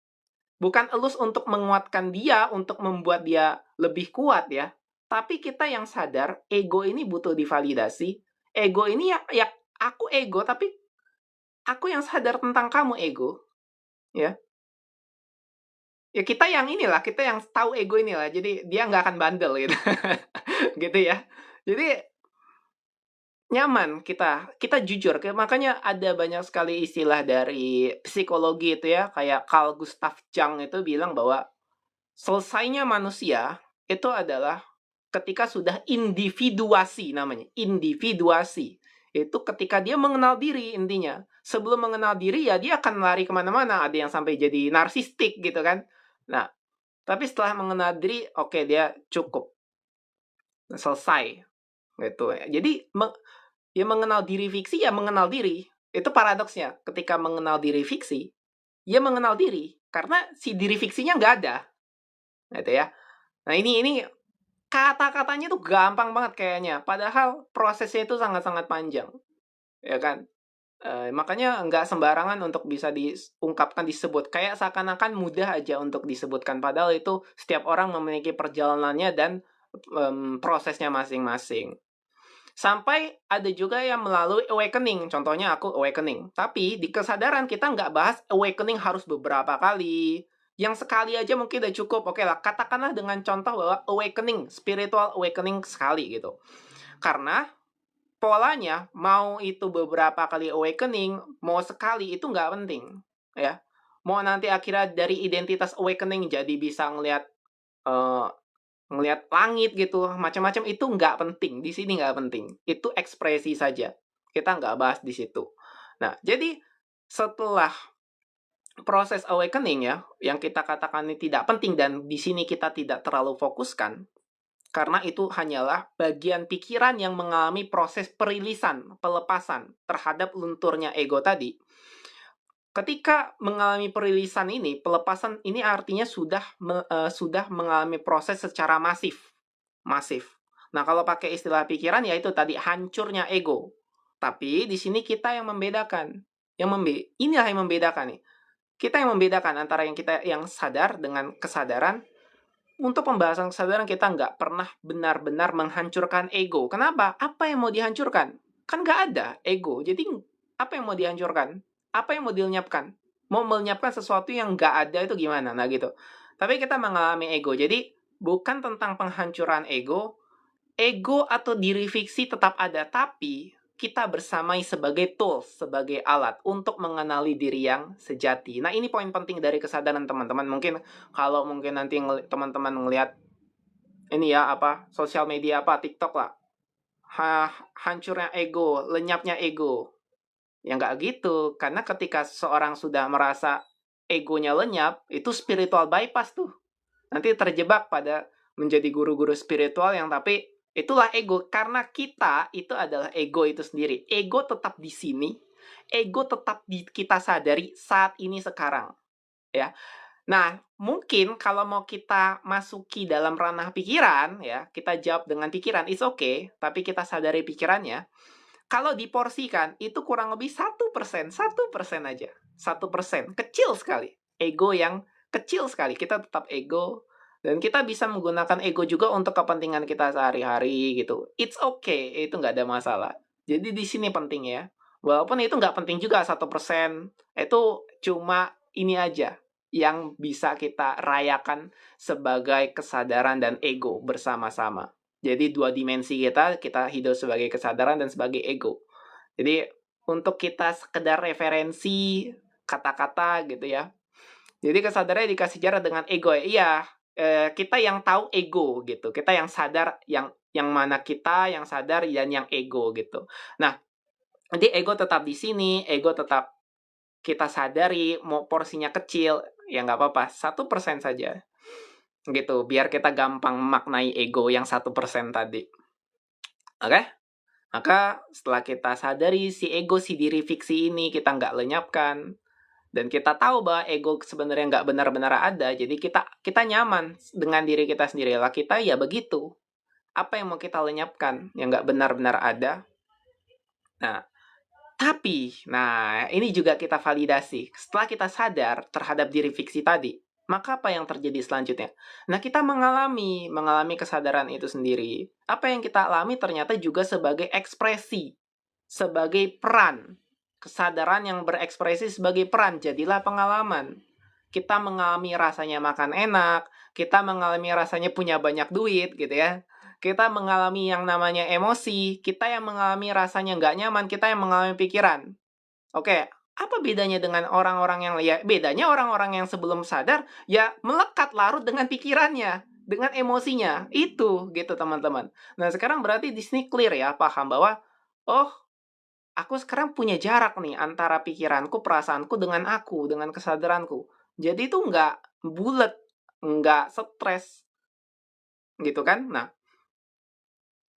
Bukan elus untuk menguatkan dia, untuk membuat dia lebih kuat ya. Tapi kita yang sadar ego ini butuh divalidasi. Ego ini ya aku ego, tapi aku yang sadar tentang kamu ego, ya. Ya kita yang inilah, kita yang tahu ego inilah, jadi dia nggak akan bandel gitu. Gitu ya. Jadi nyaman kita jujur, makanya ada banyak sekali istilah dari psikologi itu ya, kayak Carl Gustav Jung itu bilang bahwa selesainya manusia itu adalah ketika sudah individuasi namanya, individuasi. Itu ketika dia mengenal diri intinya. Sebelum mengenal diri ya dia akan lari kemana-mana, ada yang sampai jadi narsistik gitu kan. Nah, tapi setelah mengenal diri, oke, dia cukup. Selesai. Gitu. Jadi, ya mengenal diri fiksi, ya mengenal diri. Itu paradoksnya. Ketika mengenal diri fiksi, ya mengenal diri. Karena si diri fiksinya nggak ada. Gitu ya. Nah, ini kata-katanya tuh gampang banget kayaknya. Padahal prosesnya itu sangat-sangat panjang. Ya kan? Makanya nggak sembarangan untuk bisa diungkapkan, disebut. Kayak seakan-akan mudah aja untuk disebutkan. Padahal itu setiap orang memiliki perjalanannya dan prosesnya masing-masing. Sampai ada juga yang melalui awakening. Contohnya aku awakening. Tapi di kesadaran kita nggak bahas awakening harus beberapa kali. Yang sekali aja mungkin udah cukup. Oke lah, katakanlah dengan contoh bahwa awakening, spiritual awakening sekali gitu. Karena polanya mau itu beberapa kali awakening, mau sekali itu nggak penting, ya. Mau nanti akhirnya dari identitas awakening jadi bisa eee, ngelihat langit gitu, macam-macam itu nggak penting, di sini nggak penting. Itu ekspresi saja, kita nggak bahas di situ. Nah, jadi setelah proses awakening ya, yang kita katakan ini tidak penting dan di sini kita tidak terlalu fokuskan, karena itu hanyalah bagian pikiran yang mengalami proses perilisan, pelepasan terhadap lunturnya ego tadi. Ketika mengalami perilisan ini, pelepasan ini artinya sudah mengalami proses secara masif. Masif. Nah, kalau pakai istilah pikiran ya itu tadi hancurnya ego. Tapi di sini kita yang membedakan. Inilah yang membedakan nih. Kita yang membedakan antara kita yang sadar dengan kesadaran. Untuk pembahasan kesadaran kita nggak pernah benar-benar menghancurkan ego. Kenapa? Apa yang mau dihancurkan? Kan nggak ada ego. Jadi apa yang mau dihancurkan? Apa yang mau dilenyapkan? Mau melenyapkan sesuatu yang nggak ada itu gimana? Nah gitu. Tapi kita mengalami ego. Jadi bukan tentang penghancuran ego. Ego atau diri fiksi tetap ada. Tapi kita bersamai sebagai tools, sebagai alat untuk mengenali diri yang sejati. Nah ini poin penting dari kesadaran teman-teman. Kalau mungkin nanti teman-teman ngelihat ini ya apa sosial media apa TikTok lah, hancurnya ego, lenyapnya ego, ya nggak gitu. Karena ketika seorang sudah merasa egonya lenyap, itu spiritual bypass tuh. Nanti terjebak pada menjadi guru-guru spiritual yang tapi itulah ego. Karena kita itu adalah ego itu sendiri. Ego tetap di sini, ego tetap kita sadari saat ini sekarang, ya. Nah, mungkin kalau mau kita masuki dalam ranah pikiran, ya, kita jawab dengan pikiran, it's okay, tapi kita sadari pikirannya. Kalau diporsikan, itu kurang lebih 1%, 1% aja. 1%, kecil sekali. Ego yang kecil sekali, kita tetap ego. Dan kita bisa menggunakan ego juga untuk kepentingan kita sehari-hari gitu. It's okay, itu nggak ada masalah. Jadi di sini penting ya. Walaupun itu nggak penting juga 1%, itu cuma ini aja yang bisa kita rayakan sebagai kesadaran dan ego bersama-sama. Jadi dua dimensi kita hidup sebagai kesadaran dan sebagai ego. Jadi untuk kita sekedar referensi kata-kata gitu ya. Jadi kesadarannya dikasih jarak dengan ego ya. Iya, kita yang tahu ego gitu. Kita yang sadar yang mana kita yang sadar dan yang ego gitu. Nah, nanti ego tetap di sini, ego tetap kita sadari, mau porsinya kecil, ya nggak apa-apa, 1% saja. Gitu, biar kita gampang memaknai ego yang 1% tadi. Oke? Maka setelah kita sadari si ego, si diri fiksi ini kita nggak lenyapkan, dan kita tahu bahwa ego sebenarnya nggak benar-benar ada, jadi kita nyaman dengan diri kita sendiri. Lah kita ya begitu. Apa yang mau kita lenyapkan yang nggak benar-benar ada? Nah, nah ini juga kita validasi. Setelah kita sadar terhadap diri fiksi tadi, maka apa yang terjadi selanjutnya? Nah, kita mengalami kesadaran itu sendiri. Apa yang kita alami ternyata juga sebagai ekspresi, sebagai peran. Kesadaran yang berekspresi sebagai peran, jadilah pengalaman. Kita mengalami rasanya makan enak, kita mengalami rasanya punya banyak duit gitu ya. Kita mengalami yang namanya emosi, kita yang mengalami rasanya nggak nyaman, kita yang mengalami pikiran. Oke, apa bedanya dengan orang-orang yang ya bedanya orang-orang yang sebelum sadar ya melekat larut dengan pikirannya, dengan emosinya. Itu gitu teman-teman. Nah, sekarang berarti di sini clear ya, paham bahwa oh, aku sekarang punya jarak nih antara pikiranku, perasaanku dengan aku, dengan kesadaranku. Jadi itu nggak bulat, nggak stres, gitu kan? Nah,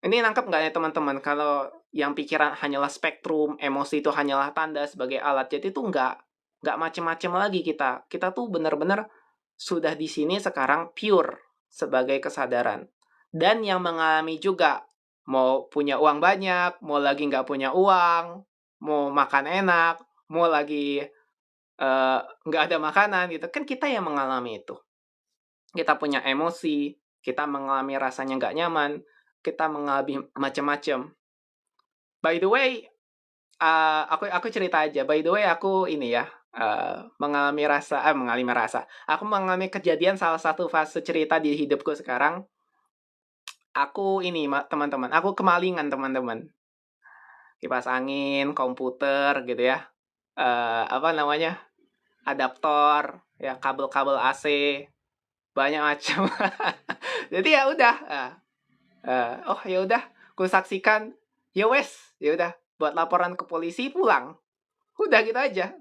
ini nangkep nggak ya teman-teman? Kalau yang pikiran hanyalah spektrum, emosi itu hanyalah tanda sebagai alat. Jadi itu nggak macem-macem lagi kita. Kita tuh benar-benar sudah di sini sekarang pure sebagai kesadaran. Dan yang mengalami juga mau punya uang banyak, mau lagi nggak punya uang, mau makan enak, mau lagi nggak ada makanan gitu. Kan kita yang mengalami itu. Kita punya emosi, kita mengalami rasanya nggak nyaman, kita mengalami macam-macam. By the way, aku cerita aja. By the way, aku ini ya, Aku mengalami kejadian salah satu fase cerita di hidupku sekarang, aku ini teman-teman, aku kemalingan teman-teman. Kipas angin, komputer gitu ya, apa namanya, adaptor, ya kabel-kabel AC, banyak macam. Jadi ya udah, oh ya udah, kusaksikan, ya wes, ya udah, buat laporan ke polisi pulang. Udah gitu aja.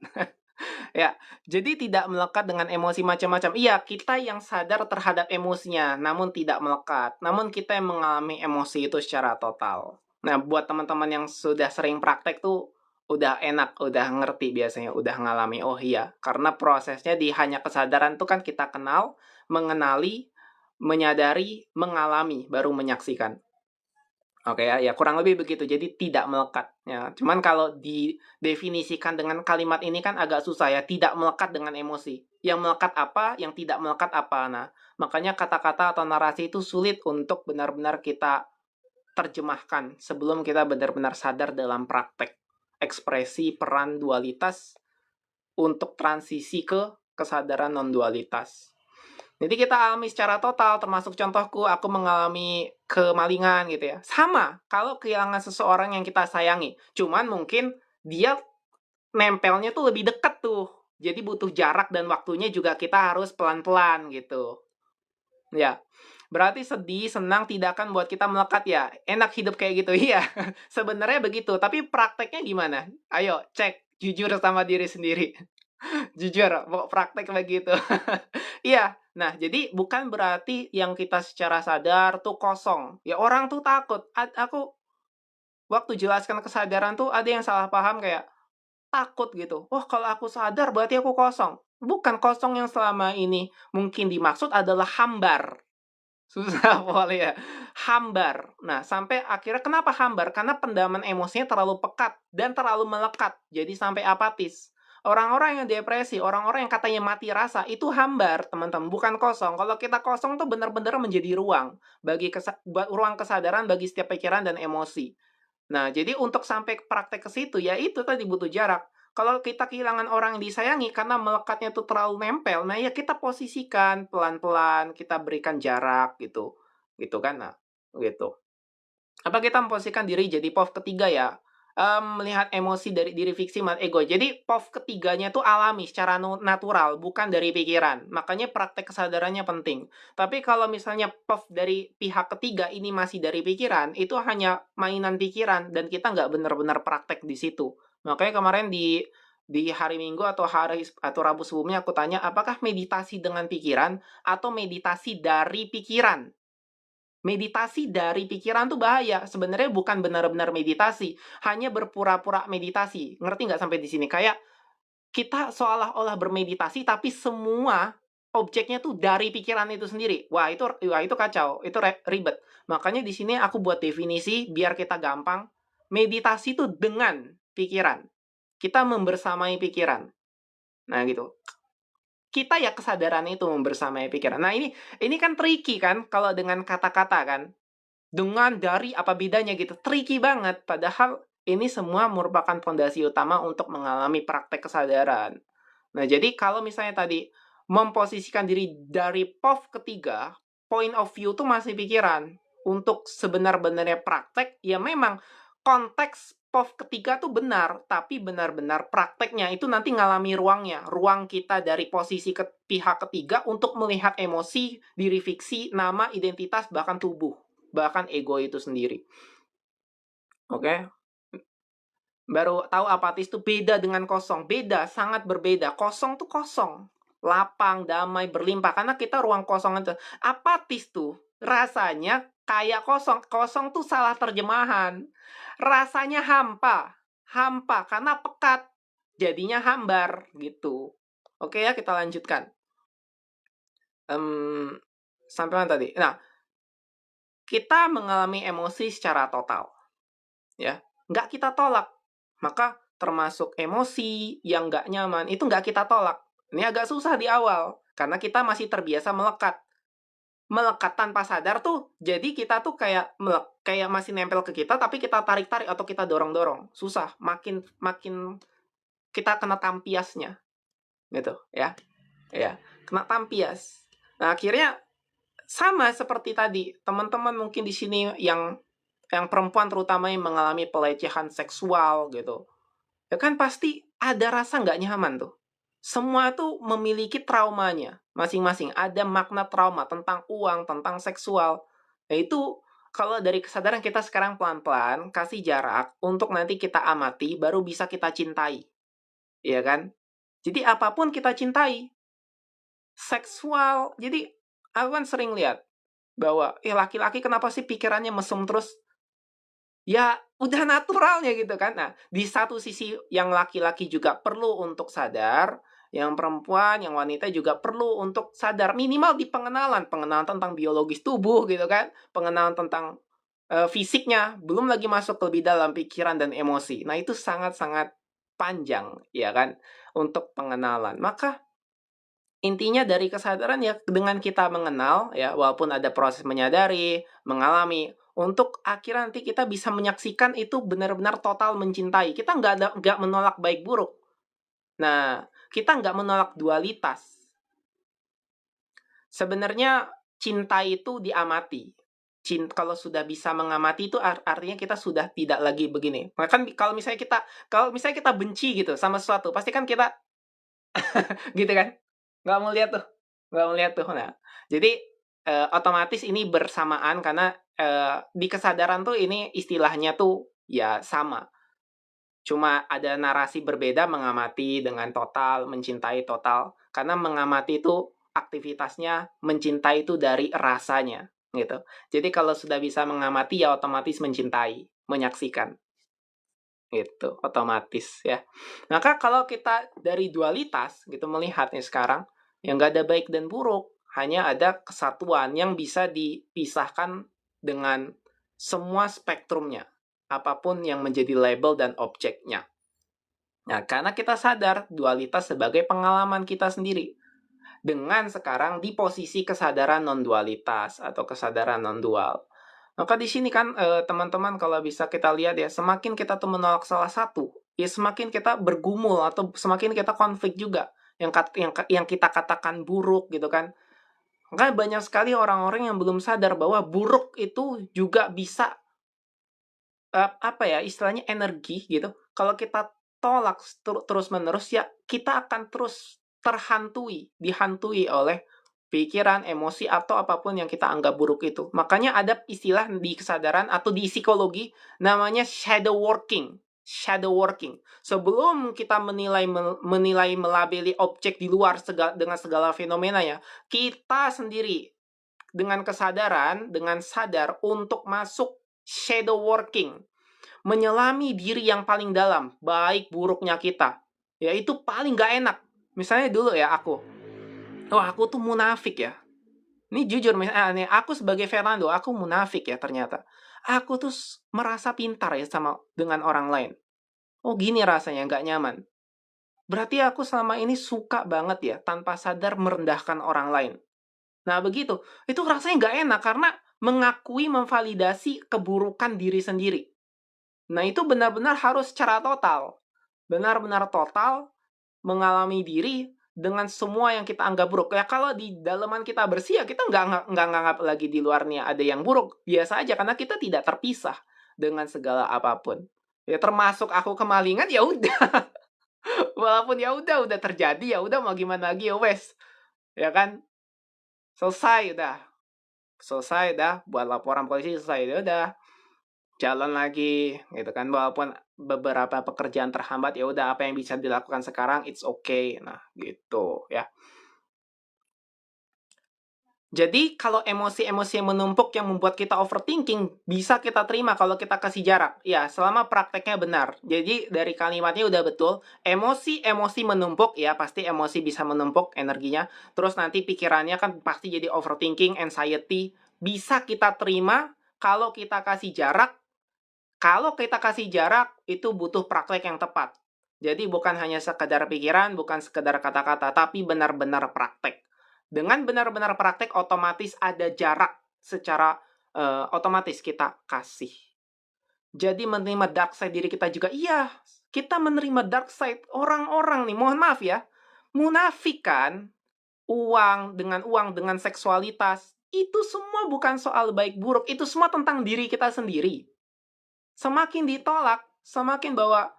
Ya, jadi tidak melekat dengan emosi macam-macam. Iya, kita yang sadar terhadap emosinya, namun tidak melekat. Namun kita yang mengalami emosi itu secara total. Nah, buat teman-teman yang sudah sering praktek tuh udah enak, udah ngerti biasanya, udah ngalami. Oh iya, karena prosesnya di hanya kesadaran tuh kan kita kenal, mengenali, menyadari, mengalami, baru menyaksikan. Oke ya, ya kurang lebih begitu. Jadi tidak melekat. Ya, cuman kalau didefinisikan dengan kalimat ini kan agak susah ya. Tidak melekat dengan emosi. Yang melekat apa, yang tidak melekat apa. Nah, makanya kata-kata atau narasi itu sulit untuk benar-benar kita terjemahkan sebelum kita benar-benar sadar dalam praktek ekspresi peran dualitas untuk transisi ke kesadaran non-dualitas. Jadi kita alami secara total, termasuk contohku, aku mengalami kemalingan gitu ya. Sama, kalau kehilangan seseorang yang kita sayangi. Cuman mungkin dia nempelnya tuh lebih dekat tuh. Jadi butuh jarak dan waktunya juga kita harus pelan-pelan gitu. Ya, berarti sedih, senang tidak akan buat kita melekat ya. Enak hidup kayak gitu, iya. Sebenarnya begitu, tapi prakteknya gimana? Ayo, cek jujur sama diri sendiri. Jujur, mau praktek begitu. Iya. Nah, jadi bukan berarti yang kita secara sadar tuh kosong. Ya orang tuh takut. Aku waktu jelaskan kesadaran tuh ada yang salah paham kayak takut gitu. Wah, kalau aku sadar berarti aku kosong. Bukan kosong yang selama ini mungkin dimaksud adalah hambar. Susah boleh ya. Hambar. Nah, sampai akhirnya kenapa hambar? Karena pendaman emosinya terlalu pekat dan terlalu melekat. Jadi sampai apatis. Orang-orang yang depresi, orang-orang yang katanya mati rasa, itu hambar, teman-teman, bukan kosong. Kalau kita kosong tuh benar-benar menjadi ruang bagi ruang kesadaran bagi setiap pikiran dan emosi. Nah, jadi untuk sampai praktek ke situ, ya itu tadi butuh jarak. Kalau kita kehilangan orang yang disayangi karena melekatnya itu terlalu nempel, nah ya kita posisikan pelan-pelan, kita berikan jarak gitu. Gitu kan, nah, gitu. Apa kita memposisikan diri jadi POV ketiga ya? Melihat emosi dari diri fiksi ego. Jadi POV ketiganya itu alami secara natural, bukan dari pikiran. Makanya praktek kesadarannya penting. Tapi kalau misalnya POV dari pihak ketiga ini masih dari pikiran, itu hanya mainan pikiran dan kita nggak benar-benar praktek di situ. Makanya kemarin di hari Minggu atau Rabu sebelumnya aku tanya apakah meditasi dengan pikiran atau meditasi dari pikiran. Meditasi dari pikiran tuh bahaya. Sebenarnya bukan benar-benar meditasi, hanya berpura-pura meditasi. Ngerti nggak sampai di sini? Kayak kita seolah-olah bermeditasi, tapi semua objeknya tuh dari pikiran itu sendiri. Wah itu kacau, itu ribet. Makanya di sini aku buat definisi biar kita gampang. Meditasi itu dengan pikiran. Kita membersamai pikiran. Nah gitu. Kita ya kesadaran itu membersamai pikiran. Nah ini kan tricky kan kalau dengan kata-kata kan. Dengan dari apa bedanya gitu. Tricky banget. Padahal ini semua merupakan fondasi utama untuk mengalami praktek kesadaran. Nah, jadi kalau misalnya tadi memposisikan diri dari POV ketiga, point of view tuh masih pikiran. Untuk sebenar-benarnya praktek, ya memang konteks POV ketiga tuh benar, tapi benar-benar prakteknya itu nanti ngalami ruangnya. Ruang kita dari posisi pihak ketiga untuk melihat emosi, diri fiksi, nama, identitas, bahkan tubuh. Bahkan ego itu sendiri. Oke? Baru tahu apatis itu beda dengan kosong. Beda, sangat berbeda. Kosong tuh kosong. Lapang, damai, berlimpah. Karena kita ruang kosong itu. Apatis tuh rasanya kayak kosong. Kosong tuh salah terjemahan. Rasanya hampa. Hampa karena pekat. Jadinya hambar gitu. Oke ya, kita lanjutkan. Sampai mana tadi? Nah, kita mengalami emosi secara total. Ya, nggak kita tolak. Maka termasuk emosi yang nggak nyaman, itu nggak kita tolak. Ini agak susah di awal, karena kita masih terbiasa melekat. Melekat tanpa sadar tuh, jadi kita tuh kayak masih nempel ke kita, tapi kita tarik-tarik atau kita dorong-dorong. Susah, makin kita kena tampiasnya. gitu ya. Ya, kena tampias. Nah, akhirnya sama seperti tadi, teman-teman mungkin di sini yang perempuan terutama yang mengalami pelecehan seksual gitu. Ya kan pasti ada rasa nggak nyaman tuh. Semua tuh memiliki traumanya masing-masing. Ada makna trauma tentang uang, tentang seksual. Nah itu kalau dari kesadaran kita sekarang pelan-pelan kasih jarak untuk nanti kita amati, baru bisa kita cintai, ya kan? Jadi apapun kita cintai, seksual. Jadi aku kan sering lihat bahwa laki-laki kenapa sih pikirannya mesum terus? Ya, udah naturalnya gitu kan. Nah, di satu sisi yang laki-laki juga perlu untuk sadar, yang perempuan, yang wanita juga perlu untuk sadar minimal di pengenalan, pengenalan tentang biologis tubuh gitu kan, pengenalan tentang fisiknya, belum lagi masuk lebih dalam pikiran dan emosi. Nah, itu sangat-sangat panjang ya kan untuk pengenalan. Maka intinya dari kesadaran ya dengan kita mengenal ya, walaupun ada proses menyadari, mengalami, untuk akhirnya nanti kita bisa menyaksikan itu benar-benar total mencintai. Kita nggak menolak baik buruk. Nah, kita nggak menolak dualitas. Sebenarnya cinta itu diamati. Kalau sudah bisa mengamati itu artinya kita sudah tidak lagi begini. Nah, kan kalau misalnya kita benci gitu sama sesuatu, pasti kan kita gitu kan? Nggak mau lihat tuh, nggak mau lihat tuh. Nah, jadi, otomatis ini bersamaan karena, di kesadaran tuh ini istilahnya tuh ya sama. Cuma ada narasi berbeda mengamati dengan total, mencintai total. Karena mengamati itu aktivitasnya mencintai itu dari rasanya, gitu. Jadi kalau sudah bisa mengamati ya otomatis mencintai, menyaksikan. Itu otomatis ya. Maka kalau kita dari dualitas gitu melihatnya sekarang, yang nggak ada baik dan buruk, hanya ada kesatuan yang bisa dipisahkan dengan semua spektrumnya, apapun yang menjadi label dan objeknya. Nah, karena kita sadar dualitas sebagai pengalaman kita sendiri. Dengan sekarang di posisi kesadaran non-dualitas atau kesadaran non-dual. Maka di sini kan teman-teman kalau bisa kita lihat ya, semakin kita tuh menolak salah satu, ya semakin kita bergumul atau semakin kita konflik juga. Yang kita katakan buruk gitu kan. Maka banyak sekali orang-orang yang belum sadar bahwa buruk itu juga bisa apa ya istilahnya energi gitu. Kalau kita tolak terus-menerus ya kita akan terus dihantui oleh pikiran, emosi atau apapun yang kita anggap buruk itu. Makanya ada istilah di kesadaran atau di psikologi namanya shadow working. Shadow working. Sebelum kita menilai melabeli objek di luar dengan segala fenomena ya, kita sendiri dengan kesadaran, dengan sadar untuk masuk shadow working, menyelami diri yang paling dalam, baik buruknya kita. Ya itu paling gak enak. Misalnya dulu ya aku tuh munafik ya. Ini jujur, misalnya aku sebagai Fernando, aku munafik ya ternyata. Aku tuh merasa pintar ya dengan orang lain. Oh gini rasanya, gak nyaman. Berarti aku selama ini suka banget ya, tanpa sadar merendahkan orang lain. Nah begitu, itu rasanya nggak enak karena mengakui, memvalidasi keburukan diri sendiri. Nah itu benar-benar harus secara total. Benar-benar total mengalami diri dengan semua yang kita anggap buruk. Ya kalau di dalaman kita bersih ya kita nggak nganggap lagi di luarnya ada yang buruk. Biasa aja karena kita tidak terpisah dengan segala apapun. Ya termasuk aku kemalingan ya udah. Walaupun ya udah terjadi ya udah mau gimana lagi ya wes. Ya kan? Selesai udah buat laporan polisi selesai ya udah jalan lagi gitu kan walaupun beberapa pekerjaan terhambat ya udah apa yang bisa dilakukan sekarang it's okay nah gitu ya. Jadi kalau emosi-emosi yang menumpuk yang membuat kita overthinking bisa kita terima kalau kita kasih jarak. Ya, selama prakteknya benar. Jadi dari kalimatnya udah betul. Emosi-emosi menumpuk ya, pasti emosi bisa menumpuk energinya. Terus nanti pikirannya kan pasti jadi overthinking, anxiety. Bisa kita terima kalau kita kasih jarak. Kalau kita kasih jarak itu butuh praktek yang tepat. Jadi bukan hanya sekedar pikiran, bukan sekedar kata-kata, tapi benar-benar praktek. Dengan benar-benar praktek otomatis ada jarak secara otomatis kita kasih. Jadi menerima dark side diri kita juga. Iya, kita menerima dark side orang-orang nih. Mohon maaf ya. Munafik kan? Uang, dengan seksualitas, itu semua bukan soal baik buruk, itu semua tentang diri kita sendiri. Semakin ditolak, semakin bahwa,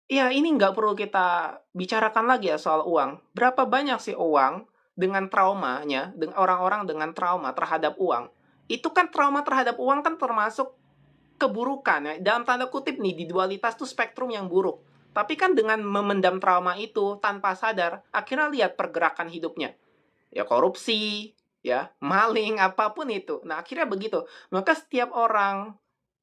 ya ini nggak perlu kita bicarakan lagi ya soal uang. Berapa banyak sih uang dengan traumanya, dengan orang-orang dengan trauma terhadap uang. Itu kan trauma terhadap uang kan termasuk keburukan ya. Dalam tanda kutip nih, di dualitas tuh spektrum yang buruk. Tapi kan dengan memendam trauma itu tanpa sadar, akhirnya lihat pergerakan hidupnya. Ya korupsi, ya maling, apapun itu. Nah, akhirnya begitu. Maka setiap orang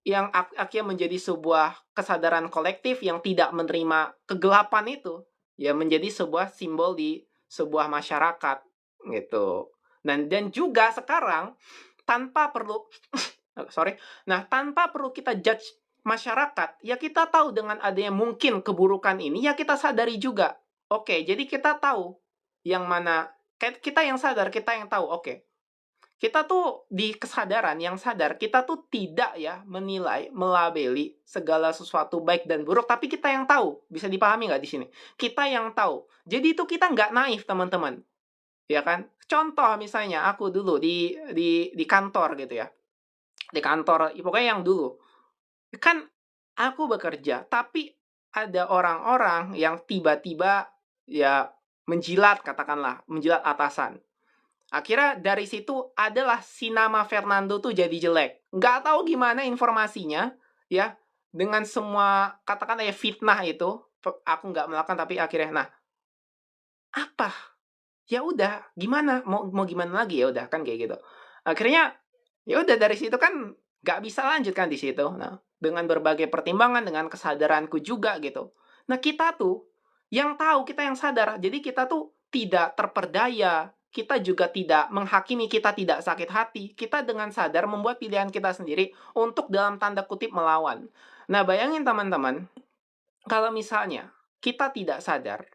yang akhirnya menjadi sebuah kesadaran kolektif yang tidak menerima kegelapan itu, ya menjadi sebuah simbol di sebuah masyarakat gitu. Dan juga sekarang tanpa perlu sorry. Nah, tanpa perlu kita judge masyarakat, ya kita tahu dengan adanya mungkin keburukan ini, ya kita sadari juga. Oke, jadi kita tahu yang mana, kita yang sadar, kita yang tahu, oke. Kita tuh di kesadaran yang sadar, kita tuh tidak ya menilai, melabeli segala sesuatu baik dan buruk, tapi kita yang tahu. Bisa dipahami nggak di sini? Kita yang tahu. Jadi itu kita nggak naif, teman-teman. Ya kan? Contoh misalnya aku dulu di kantor gitu ya. Di kantor, pokoknya yang dulu. Kan aku bekerja, tapi ada orang-orang yang tiba-tiba ya menjilat, katakanlah, menjilat atasan. Akhirnya dari situ adalah si nama Fernando tuh jadi jelek. Nggak tahu gimana informasinya, ya, dengan semua katakanlah ya fitnah itu, aku nggak melakukan tapi akhirnya, nah, apa? Ya udah, gimana? Mau gimana lagi? Ya udah kan kayak gitu. Akhirnya ya udah dari situ kan nggak bisa lanjut kan di situ. Nah, dengan berbagai pertimbangan, dengan kesadaranku juga gitu. Nah, kita tuh yang tahu, kita yang sadar. Jadi kita tuh tidak terperdaya. Kita juga tidak menghakimi, kita tidak sakit hati. Kita dengan sadar membuat pilihan kita sendiri untuk dalam tanda kutip melawan. Nah, bayangin teman-teman, kalau misalnya kita tidak sadar,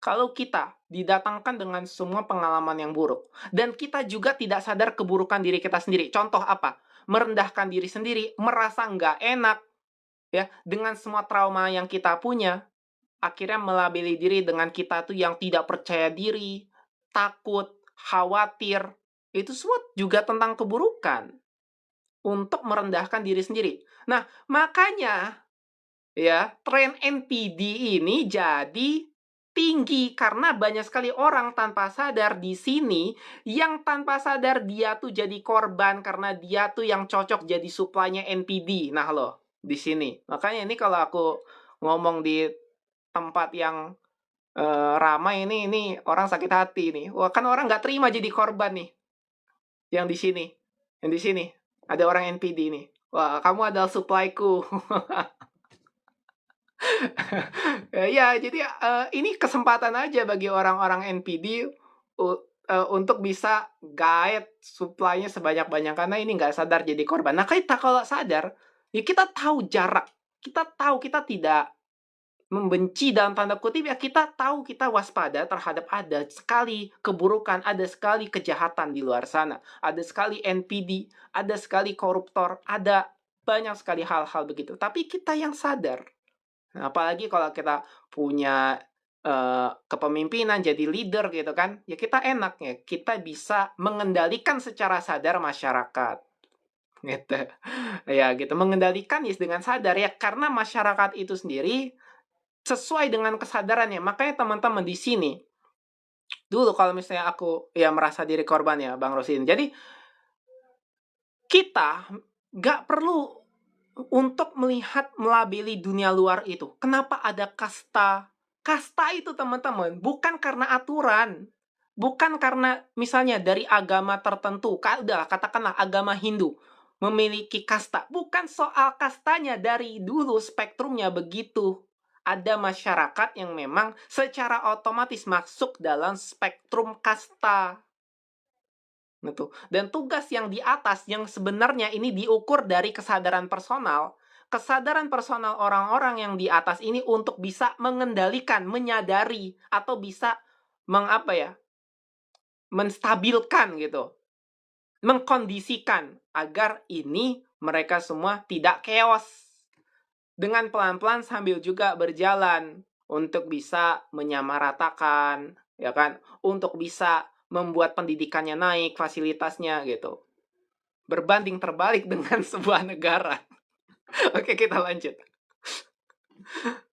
kalau kita didatangkan dengan semua pengalaman yang buruk, dan kita juga tidak sadar keburukan diri kita sendiri. Contoh apa? Merendahkan diri sendiri, merasa nggak enak, ya, dengan semua trauma yang kita punya, akhirnya melabeli diri dengan kita tuh yang tidak percaya diri, takut, khawatir. Itu semua juga tentang keburukan untuk merendahkan diri sendiri. Nah, makanya ya, tren NPD ini jadi tinggi karena banyak sekali orang tanpa sadar di sini yang tanpa sadar dia tuh jadi korban karena dia tuh yang cocok jadi supply-nya NPD. Nah, loh, di sini. Makanya ini kalau aku ngomong di tempat yang ramai ini orang sakit hati nih. Wah, kan orang nggak terima jadi korban nih. Yang di sini. Yang di sini. Ada orang NPD nih. Wah, kamu adalah supply-ku. Ya, jadi, ini kesempatan aja bagi orang-orang NPD untuk bisa guide supply-nya sebanyak-banyak karena ini nggak sadar jadi korban. Nah, kita kalau sadar, ya kita tahu jarak, kita tahu kita tidak membenci dalam tanda kutip, ya kita tahu kita waspada terhadap ada sekali keburukan, ada sekali kejahatan di luar sana, ada sekali NPD, ada sekali koruptor, ada banyak sekali hal-hal begitu. Tapi kita yang sadar. Nah, apalagi kalau kita punya, kepemimpinan, jadi leader gitu kan, ya kita enak ya, kita bisa mengendalikan secara sadar masyarakat, gitu. Ya gitu, mengendalikan ya dengan sadar ya, karena masyarakat itu sendiri sesuai dengan kesadarannya. Makanya teman-teman di sini, dulu kalau misalnya aku ya merasa diri korban ya, Bang Rosin. Jadi, kita nggak perlu untuk melihat melabeli dunia luar itu. Kenapa ada kasta? Kasta itu teman-teman bukan karena aturan. Bukan karena misalnya dari agama tertentu. Katakanlah agama Hindu memiliki kasta. Bukan soal kastanya, dari dulu spektrumnya begitu. Ada masyarakat yang memang secara otomatis masuk dalam spektrum kasta. Gitu. Dan tugas yang di atas yang sebenarnya ini diukur dari kesadaran personal orang-orang yang di atas ini untuk bisa mengendalikan, menyadari atau bisa mengapa ya? Menstabilkan gitu, mengkondisikan agar ini mereka semua tidak chaos. Dengan pelan-pelan sambil juga berjalan. untuk bisa menyamaratakan, ya kan, untuk bisa membuat pendidikannya naik, fasilitasnya gitu. Berbanding terbalik dengan sebuah negara. Oke, kita lanjut.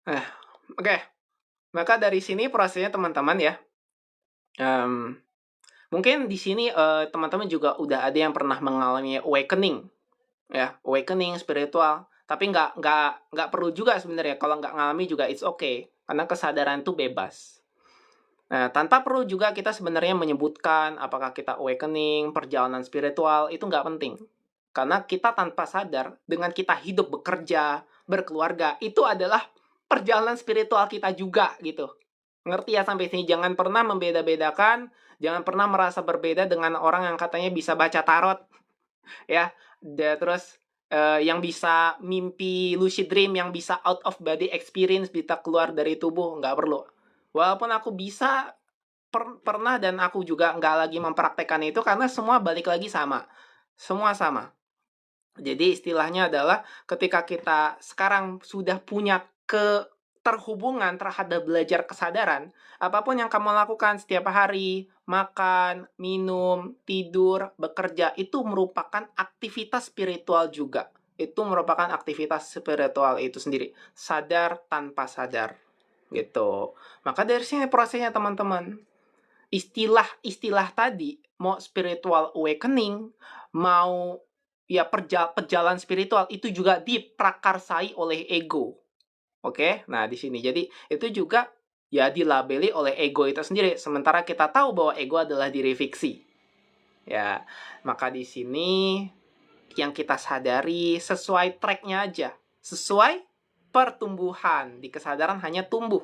Nah, oke. Maka dari sini prosesnya teman-teman ya. Mungkin di sini teman-teman juga udah ada yang pernah mengalami awakening, ya, awakening spiritual. Tapi nggak perlu juga sebenarnya. Kalau nggak ngalami juga it's okay, karena kesadaran itu bebas. Nah, tanpa perlu juga kita sebenarnya menyebutkan apakah kita awakening, perjalanan spiritual, itu nggak penting. Karena kita tanpa sadar, dengan kita hidup, bekerja, berkeluarga, itu adalah perjalanan spiritual kita juga, gitu. Ngerti ya sampai sini? Jangan pernah membeda-bedakan, jangan pernah merasa berbeda dengan orang yang katanya bisa baca tarot, ya. Terus yang bisa mimpi lucid dream, yang bisa out of body experience, bisa keluar dari tubuh, nggak perlu. Walaupun aku bisa, pernah, dan aku juga nggak lagi mempraktekkan itu karena semua balik lagi sama. Semua sama. Jadi istilahnya adalah ketika kita sekarang sudah punya keterhubungan terhadap belajar kesadaran, apapun yang kamu lakukan setiap hari, makan, minum, tidur, bekerja, itu merupakan aktivitas spiritual juga. Itu merupakan aktivitas spiritual itu sendiri. Sadar tanpa sadar. Gitu. Maka dari sini prosesnya teman-teman. Istilah-istilah tadi, mau spiritual awakening, mau ya perjalanan spiritual, itu juga diprakarsai oleh ego. Oke? Nah, di sini. Jadi, itu juga ya dilabeli oleh ego itu sendiri. Sementara kita tahu bahwa ego adalah diri fiksi. Ya, maka di sini yang kita sadari sesuai track-nya aja. Sesuai pertumbuhan. Di kesadaran hanya tumbuh.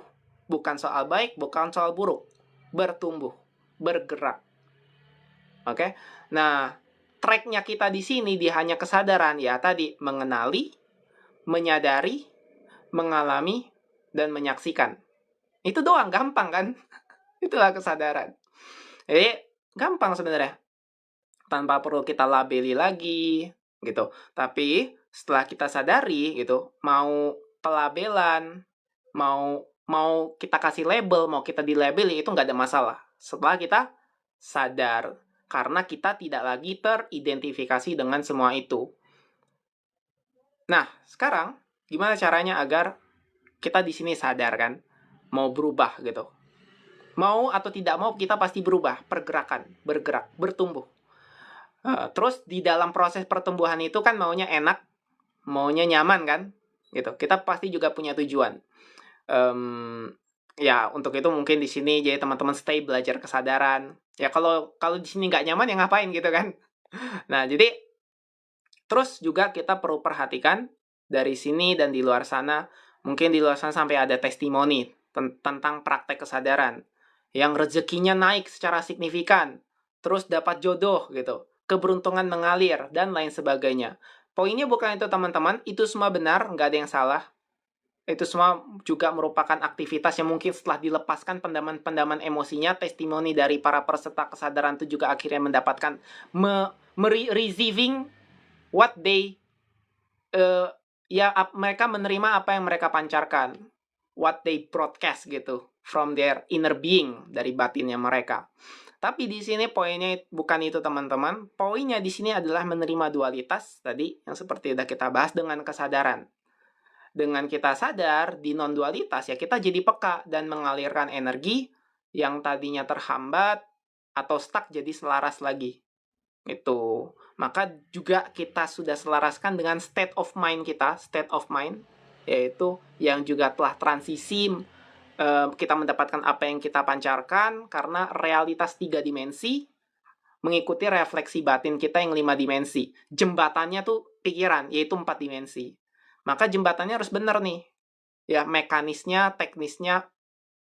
Bukan soal baik, bukan soal buruk. Bertumbuh, bergerak. Oke? Nah, track-nya kita di sini di hanya kesadaran, ya tadi, mengenali, menyadari, mengalami, dan menyaksikan. Itu doang, gampang kan? Itulah kesadaran. Jadi, gampang sebenarnya. Tanpa perlu kita labeli lagi, gitu. Tapi, setelah kita sadari, gitu, mau pelabelan, mau kita kasih label, mau kita dilabeli, itu nggak ada masalah. Setelah kita sadar, karena kita tidak lagi teridentifikasi dengan semua itu. Nah, sekarang gimana caranya agar kita di sini sadar kan, mau berubah gitu. Mau atau tidak mau, kita pasti berubah, pergerakan, bergerak, bertumbuh. Terus di dalam proses pertumbuhan itu kan maunya enak, maunya nyaman kan, gitu. Kita pasti juga punya tujuan. Ya untuk itu mungkin di sini jadi teman-teman stay belajar kesadaran. Ya kalau di sini nggak nyaman ya ngapain gitu kan. Nah jadi terus juga kita perlu perhatikan dari sini dan di luar sana, mungkin di luar sana sampai ada testimoni tentang praktek kesadaran yang rezekinya naik secara signifikan, terus dapat jodoh gitu, keberuntungan mengalir dan lain sebagainya. Poinnya bukan itu teman-teman, itu semua benar, nggak ada yang salah. Itu semua juga merupakan aktivitas yang mungkin setelah dilepaskan pendaman-pendaman emosinya, testimoni dari para peserta kesadaran itu juga akhirnya mendapatkan receiving what they mereka menerima apa yang mereka pancarkan, what they broadcast gitu from their inner being, dari batinnya mereka. Tapi di sini poinnya bukan itu teman-teman. Poinnya di sini adalah menerima dualitas tadi yang seperti udah kita bahas dengan kesadaran. Dengan kita sadar di non-dualitas, ya kita jadi peka dan mengalirkan energi yang tadinya terhambat atau stuck jadi selaras lagi. Itu. Maka juga kita sudah selaraskan dengan state of mind kita, yaitu yang juga telah transisi, kita mendapatkan apa yang kita pancarkan karena realitas 3 dimensi mengikuti refleksi batin kita yang 5 dimensi. Jembatannya tuh pikiran, yaitu 4 dimensi. Maka jembatannya harus benar nih. Ya, mekanisnya, teknisnya,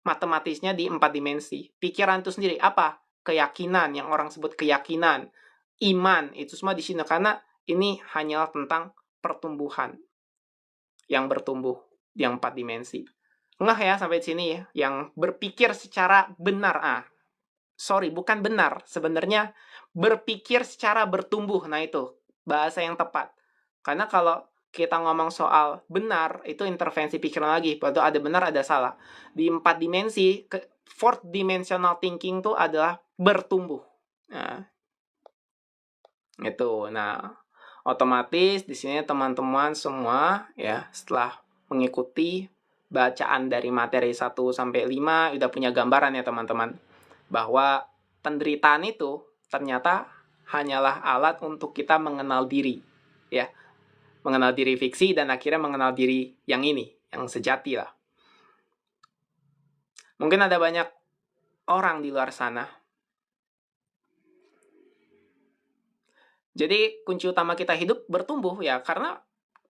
matematisnya di 4 dimensi. Pikiran itu sendiri apa? Keyakinan, yang orang sebut keyakinan. Iman, itu semua di sini. Karena ini hanyalah tentang pertumbuhan. Yang bertumbuh, yang 4 dimensi. Ngeh ya sampai sini ya. Yang berpikir secara benar. Bukan benar. Sebenarnya berpikir secara bertumbuh. Nah itu, bahasa yang tepat. Karena kalau kita ngomong soal benar, itu intervensi pikiran lagi. Betul, ada benar, ada salah. Di 4 dimensi, fourth dimensional thinking itu adalah bertumbuh. Nah, itu. Nah, otomatis di sini teman-teman semua ya, setelah mengikuti bacaan dari materi 1 sampai 5 udah punya gambaran ya teman-teman, bahwa penderitaan itu ternyata hanyalah alat untuk kita mengenal diri, ya. Mengenal diri fiksi dan akhirnya mengenal diri yang ini, yang sejati lah. Mungkin ada banyak orang di luar sana. Jadi kunci utama kita hidup bertumbuh ya, karena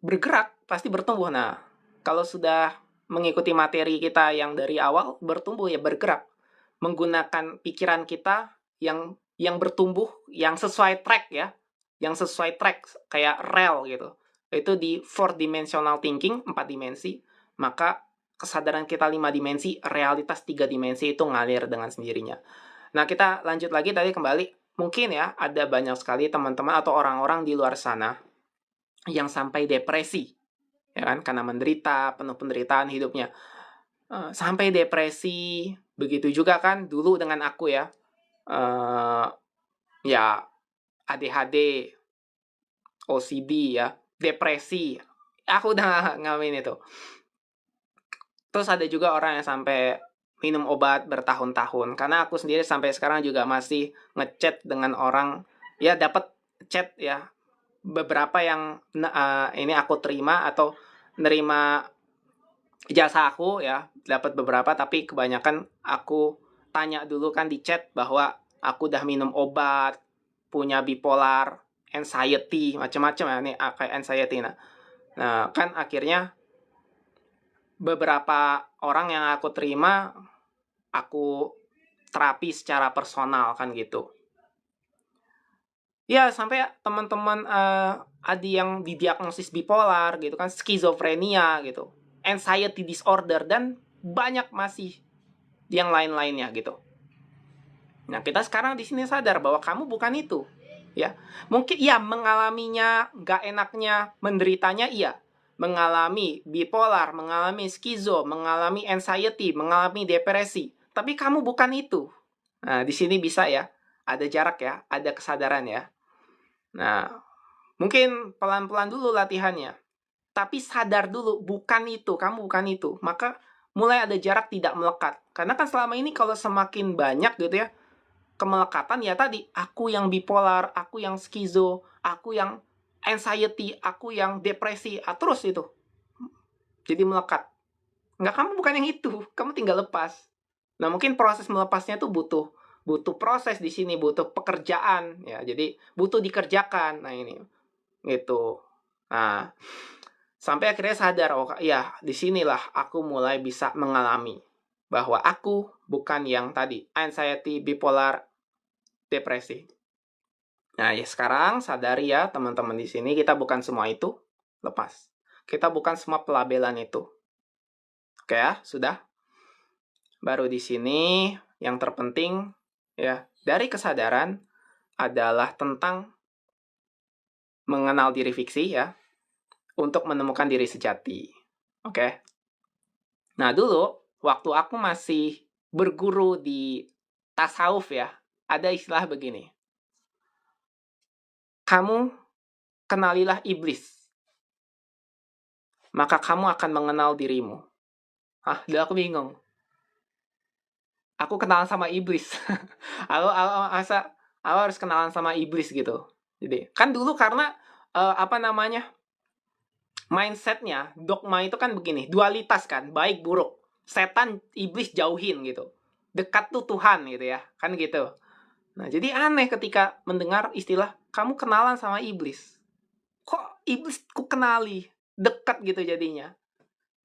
bergerak pasti bertumbuh. Nah, kalau sudah mengikuti materi kita yang dari awal, bertumbuh ya bergerak. Menggunakan pikiran kita yang bertumbuh, yang sesuai track ya. Yang sesuai track, kayak rel gitu. Itu di 4 dimensional thinking, 4 dimensi. Maka kesadaran kita 5 dimensi, realitas 3 dimensi itu ngalir dengan sendirinya. Nah, kita lanjut lagi tadi kembali. Mungkin ya, ada banyak sekali teman-teman atau orang-orang di luar sana yang sampai depresi. Ya kan? Karena menderita, penuh penderitaan hidupnya. Sampai depresi. Begitu juga kan dulu dengan aku ya. Ya, ADHD, OCD ya, depresi. Aku udah ngalamin itu. Terus ada juga orang yang sampai minum obat bertahun-tahun. Karena aku sendiri sampai sekarang juga masih ngechat dengan orang, ya dapat chat ya. Beberapa yang ini aku terima atau nerima jasa aku ya, dapat beberapa, tapi kebanyakan aku tanya dulu kan di chat bahwa aku udah minum obat, punya bipolar, anxiety, macam-macam ya, nih kayak anxiety. Nah, kan akhirnya beberapa orang yang aku terima, aku terapi secara personal kan gitu. Ya, sampai teman-teman ada yang didiagnosis bipolar gitu kan, skizofrenia gitu, anxiety disorder, dan banyak masih yang lain-lainnya gitu. Nah, kita sekarang di sini sadar bahwa kamu bukan itu. Ya, mungkin ya mengalaminya, nggak enaknya, menderitanya iya. Mengalami bipolar, mengalami skizo, mengalami anxiety, mengalami depresi. Tapi kamu bukan itu. Nah, di sini bisa ya, ada jarak ya, ada kesadaran ya. Nah, mungkin pelan-pelan dulu latihannya. Tapi sadar dulu, bukan itu, kamu bukan itu. Maka mulai ada jarak tidak melekat. Karena kan selama ini kalau semakin banyak gitu ya, kemelekatan ya tadi, aku yang bipolar, aku yang skizo, aku yang anxiety, aku yang depresi, terus itu. Jadi melekat. Enggak, kamu bukan yang itu, kamu tinggal lepas. Nah, mungkin proses melepasnya tuh butuh proses di sini, butuh pekerjaan ya. Jadi butuh dikerjakan. Nah, ini gitu. Nah, sampai akhirnya sadar, oh ya, disinilah aku mulai bisa mengalami bahwa aku bukan yang tadi anxiety, bipolar, depresi. Nah, ya sekarang sadari ya teman-teman di sini, kita bukan semua itu, lepas. Kita bukan semua pelabelan itu. Oke ya, sudah. Baru di sini yang terpenting ya dari kesadaran adalah tentang mengenal diri fiksi ya, untuk menemukan diri sejati. Oke. Nah, dulu waktu aku masih berguru di tasawuf ya, ada istilah begini. Kamu kenalilah iblis, maka kamu akan mengenal dirimu. Dulu aku bingung. Aku kenalan sama iblis. aku harus kenalan sama iblis gitu. Jadi, kan dulu karena mindsetnya, dogma itu kan begini, dualitas kan, baik buruk. Setan, iblis jauhin gitu. Dekat tuh Tuhan gitu ya, kan gitu. Nah, jadi aneh ketika mendengar istilah, kamu kenalan sama iblis. Kok iblis ku kenali? Dekat gitu jadinya.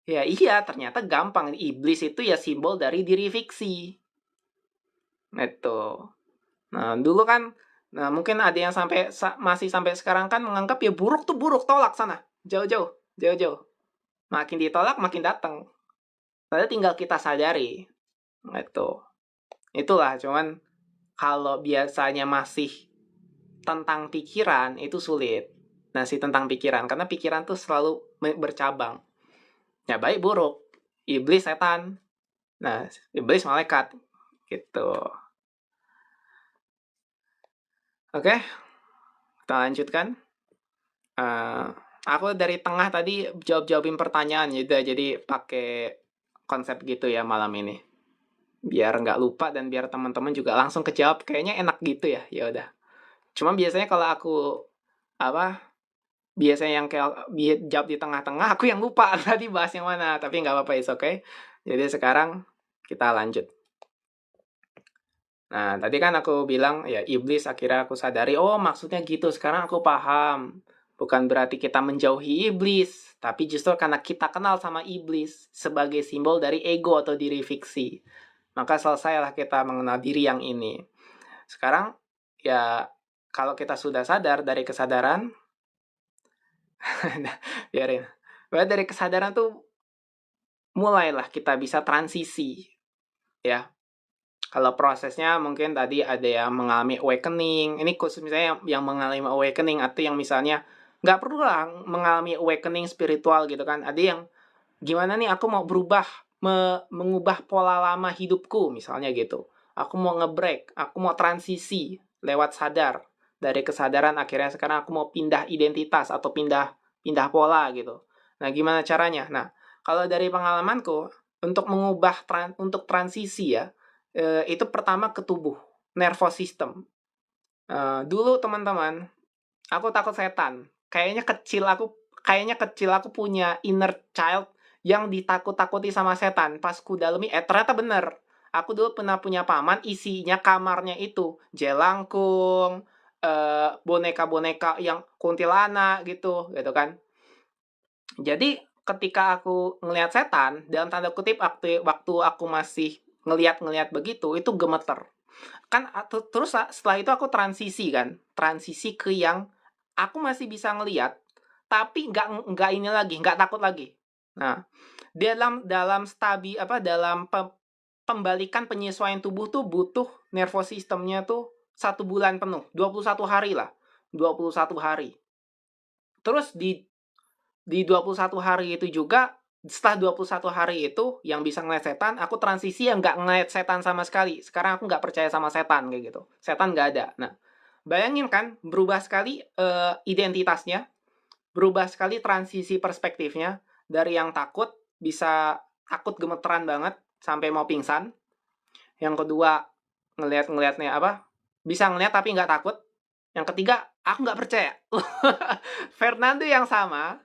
Ya iya, ternyata gampang. Iblis itu ya simbol dari diri fiksi. Itu. Nah, dulu kan, nah mungkin ada yang masih sampai sekarang kan menganggap ya buruk tuh buruk, tolak sana. Jauh-jauh, jauh-jauh. Makin ditolak, makin datang. Padahal tinggal kita sadari. Itu. Itulah, cuman kalau biasanya masih tentang pikiran, itu sulit. definisi tentang pikiran, karena pikiran tuh selalu bercabang. Ya baik buruk, iblis setan, nah iblis malaikat, gitu. Oke, kita lanjutkan. Aku dari tengah tadi jawabin pertanyaan gitu, jadi pakai konsep gitu ya malam ini. Biar nggak lupa dan biar teman-teman juga langsung kejawab, kayaknya enak gitu ya. Ya udah. Cuma biasanya kalau aku apa biasanya yang kayak jawab di tengah-tengah, aku yang lupa tadi bahas yang mana, tapi nggak apa-apa, is okay. Jadi sekarang kita lanjut. Nah, tadi kan aku bilang, ya iblis akhirnya aku sadari, oh maksudnya gitu, sekarang aku paham. Bukan berarti kita menjauhi iblis, tapi justru karena kita kenal sama iblis sebagai simbol dari ego atau diri fiksi. Maka selesailah kita mengenal diri yang ini. Sekarang, ya kalau kita sudah sadar dari kesadaran, biarin. Dari kesadaran tuh, mulailah kita bisa transisi. Ya, kalau prosesnya mungkin tadi ada yang mengalami awakening. Ini khusus misalnya yang mengalami awakening atau yang misalnya nggak perlu lah mengalami awakening spiritual gitu kan. Ada yang gimana nih aku mau berubah, mengubah pola lama hidupku misalnya gitu. Aku mau nge-break, aku mau transisi lewat sadar. Dari kesadaran akhirnya sekarang aku mau pindah identitas atau pindah pola gitu. Nah, gimana caranya? Nah, kalau dari pengalamanku untuk mengubah untuk transisi ya, itu pertama ke tubuh, nervous system. Dulu teman-teman, aku takut setan. Kayaknya kecil aku punya inner child yang ditakut-takuti sama setan. Pas ku dalemi, ternyata bener. Aku dulu pernah punya paman, isinya kamarnya itu jelangkung, boneka-boneka yang kuntilanak gitu kan. Jadi ketika aku ngelihat setan, dalam tanda kutip waktu aku masih ngelihat begitu, itu gemeter. Kan terus setelah itu aku transisi ke yang aku masih bisa ngelihat, tapi nggak ini lagi, nggak takut lagi. Nah, dalam pembalikan penyesuaian tubuh tuh butuh nervous systemnya tuh 1 bulan penuh, 21 hari lah, 21 hari. Terus di 21 hari itu juga, setelah 21 hari itu yang bisa ngeliat setan, aku transisi yang nggak ngeliat setan sama sekali. Sekarang aku nggak percaya sama setan kayak gitu. Setan nggak ada. Nah, bayangin kan, berubah sekali identitasnya, berubah sekali transisi perspektifnya, dari yang takut, bisa takut gemeteran banget, sampai mau pingsan. Yang kedua, ngeliat-ngeliatnya bisa ngeliat tapi nggak takut. Yang ketiga, aku nggak percaya. Fernando yang sama,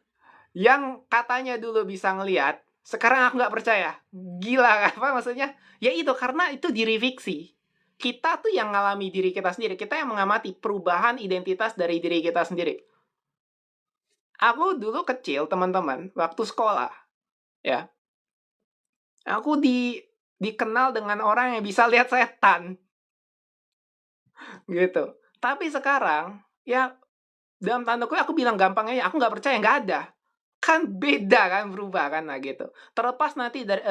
yang katanya dulu bisa ngelihat, sekarang aku nggak percaya. Gila, apa maksudnya? Ya itu, karena itu diri fiksi. Kita tuh yang ngalami diri kita sendiri. Kita yang mengamati perubahan identitas dari diri kita sendiri. Aku dulu kecil, teman-teman, waktu sekolah, ya. Aku dikenal dengan orang yang bisa lihat setan. Gitu. Tapi sekarang, ya dalam tanda kutip aku bilang gampangnya, aku nggak percaya, nggak ada. Kan beda kan, berubah kan, nah gitu. Terlepas nanti dari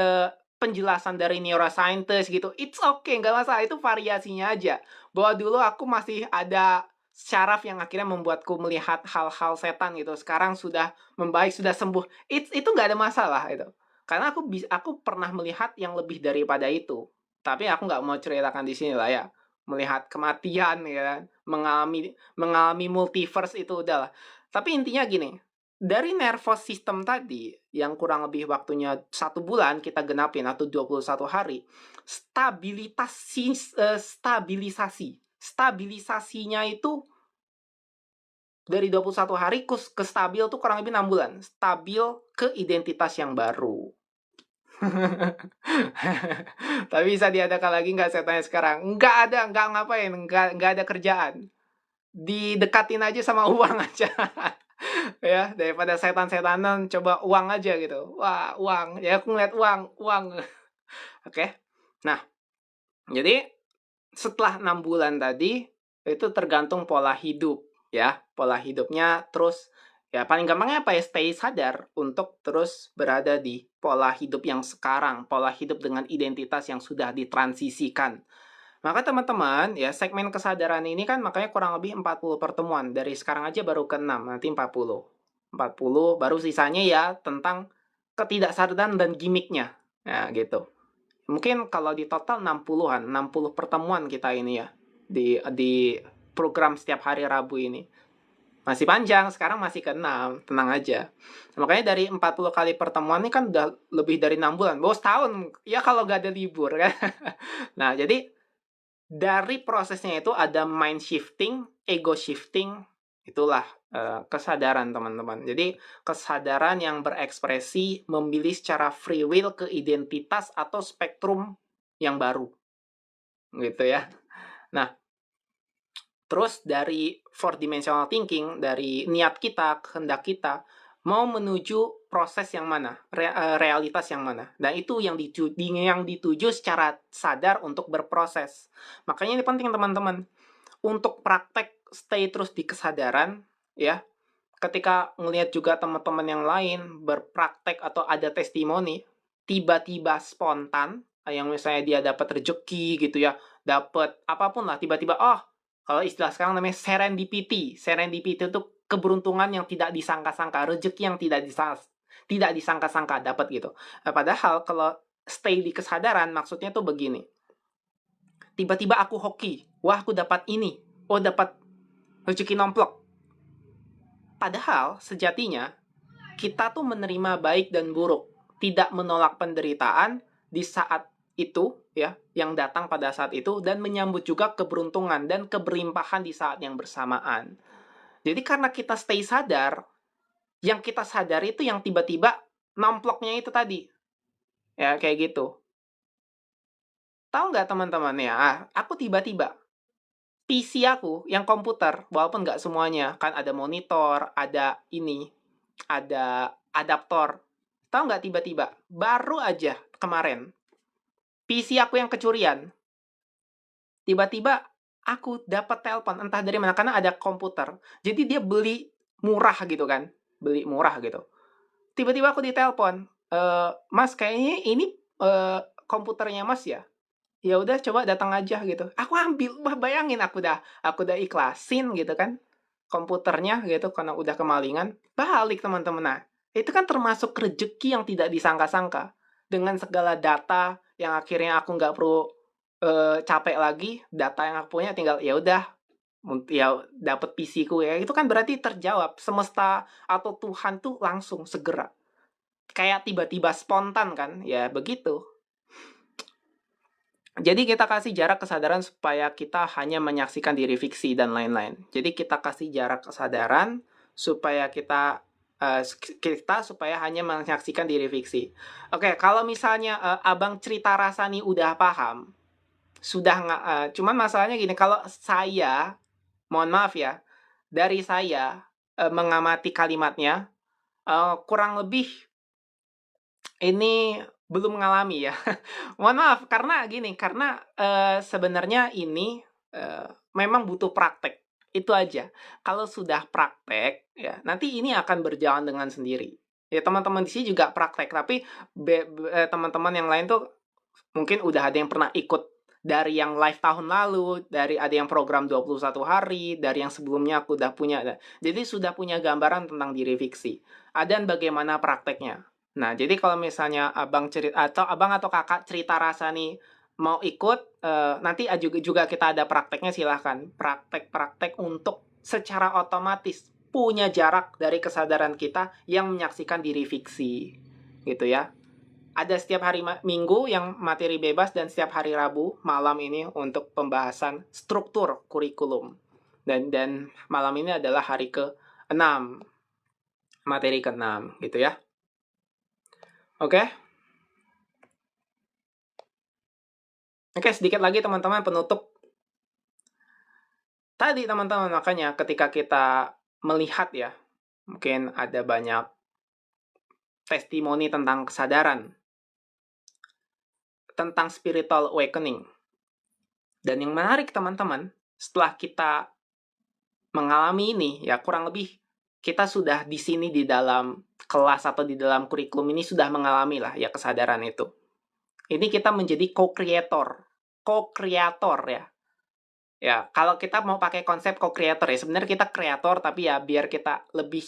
penjelasan dari neuroscientist gitu, it's okay, nggak masalah, itu variasinya aja. Bahwa dulu aku masih ada syaraf yang akhirnya membuatku melihat hal-hal setan gitu. Sekarang sudah membaik, sudah sembuh. Itu nggak ada masalah itu. Karena aku pernah melihat yang lebih daripada itu. Tapi aku nggak mau ceritakan di sini lah ya. Melihat kematian ya kan, mengalami multiverse itu udahlah. Tapi intinya gini, dari nervous system tadi, yang kurang lebih waktunya 1 bulan kita genapin atau 21 hari, stabilisasinya itu dari 21 hari ke stabil tuh kurang lebih 6 bulan. Stabil ke identitas yang baru. Tapi bisa diadakan lagi nggak setannya sekarang? Nggak ada, nggak ngapain, nggak ada kerjaan. Didekatin aja sama uang aja. Ya, daripada setan-setanan, coba uang aja gitu. Wah, uang. Ya, aku ngeliat uang. Oke. Nah, jadi setelah 6 bulan tadi, itu tergantung pola hidup. Ya, pola hidupnya terus, ya paling gampangnya apa ya, stay sadar untuk terus berada di pola hidup yang sekarang. Pola hidup dengan identitas yang sudah ditransisikan. Maka teman-teman, ya segmen kesadaran ini kan makanya kurang lebih 40 pertemuan. Dari sekarang aja baru ke 6, nanti 40. 40, baru sisanya ya tentang ketidaksadaran dan gimmicknya. Nah, gitu. Mungkin kalau di total 60-an, 60 pertemuan kita ini ya. Di program setiap hari Rabu ini. Masih panjang, sekarang masih ke-6, tenang aja. Makanya dari 40 kali pertemuan ini kan udah lebih dari 6 bulan. Bos tahun, ya kalau nggak ada libur kan. Nah, jadi dari prosesnya itu ada mind shifting, ego shifting, itulah kesadaran teman-teman. Jadi kesadaran yang berekspresi memilih secara free will ke identitas atau spektrum yang baru, gitu ya. Nah, terus dari four dimensional thinking, dari niat kita, kehendak kita, mau menuju proses yang mana, realitas yang mana. Dan itu yang dituju secara sadar untuk berproses. Makanya ini penting teman-teman. Untuk praktek stay terus di kesadaran, ya, ketika ngelihat juga teman-teman yang lain berpraktek atau ada testimoni, tiba-tiba spontan, yang misalnya dia dapat rezeki gitu ya, dapat apapun lah, tiba-tiba, kalau istilah sekarang namanya serendipity. Serendipity itu keberuntungan yang tidak disangka-sangka, rezeki yang tidak disangka-sangka dapat gitu. Nah, padahal kalau stay di kesadaran maksudnya tuh begini. Tiba-tiba aku hoki, wah aku dapat ini, dapat rezeki nomplok. Padahal sejatinya kita tuh menerima baik dan buruk, tidak menolak penderitaan di saat itu ya, yang datang pada saat itu, dan menyambut juga keberuntungan dan keberlimpahan di saat yang bersamaan. Jadi karena kita stay sadar, yang kita sadari itu yang tiba-tiba nomploknya itu tadi. Ya, kayak gitu. Tahu nggak teman-teman ya, aku tiba-tiba PC aku yang komputer, walaupun nggak semuanya, kan ada monitor, ada ini, ada adaptor. Tahu nggak tiba-tiba, baru aja kemarin, PC aku yang kecurian, tiba-tiba aku dapat telepon, entah dari mana, karena ada komputer. Jadi dia beli murah gitu kan, beli murah gitu. Tiba-tiba aku ditelepon, Mas kayaknya ini komputernya Mas ya? Ya udah coba datang aja gitu. Aku ambil, wah bayangin aku udah ikhlasin gitu kan komputernya gitu karena udah kemalingan, balik teman-teman. Nah, itu kan termasuk rezeki yang tidak disangka-sangka. Dengan segala data yang akhirnya aku nggak perlu capek lagi, data yang aku punya tinggal ya udah ya dapat PC ku ya. Itu kan berarti terjawab. Semesta atau Tuhan tuh langsung segera. Kayak tiba-tiba spontan kan? Ya begitu. Jadi kita kasih jarak kesadaran supaya kita hanya menyaksikan diri fiksi dan lain-lain. Jadi kita kasih jarak kesadaran supaya kita supaya hanya menyaksikan diri fiksi. Oke, kalau misalnya Abang cerita Rasani udah paham, sudah nggak, cuman masalahnya gini, kalau saya, mohon maaf ya, dari saya mengamati kalimatnya, kurang lebih ini belum mengalami ya. Mohon maaf, karena gini, karena sebenarnya ini memang butuh praktek. Itu aja. Kalau sudah praktek, ya nanti ini akan berjalan dengan sendiri. Ya teman-teman di sini juga praktek, tapi teman-teman yang lain tuh mungkin udah ada yang pernah ikut dari yang live tahun lalu, dari ada yang program 21 hari, dari yang sebelumnya aku udah punya. Jadi sudah punya gambaran tentang diri fiksi. Dan bagaimana prakteknya. Nah, jadi kalau misalnya abang atau kakak cerita rasa nih mau ikut, nanti juga kita ada prakteknya, silahkan. Praktek-praktek untuk secara otomatis punya jarak dari kesadaran kita yang menyaksikan diri fiksi. Gitu ya. Ada setiap hari Minggu yang materi bebas dan setiap hari Rabu malam ini untuk pembahasan struktur kurikulum. Dan malam ini adalah hari ke-6. Materi ke-6 gitu ya. Oke. Oke, sedikit lagi teman-teman penutup. Tadi teman-teman, makanya ketika kita melihat ya, mungkin ada banyak testimoni tentang kesadaran, tentang spiritual awakening. Dan yang menarik teman-teman, setelah kita mengalami ini, ya kurang lebih kita sudah di sini di dalam kelas atau di dalam kurikulum ini sudah mengalami lah ya kesadaran itu. Ini kita menjadi co-creator co-creator ya. Ya, kalau kita mau pakai konsep co-creator ya, sebenarnya kita kreator tapi ya biar kita lebih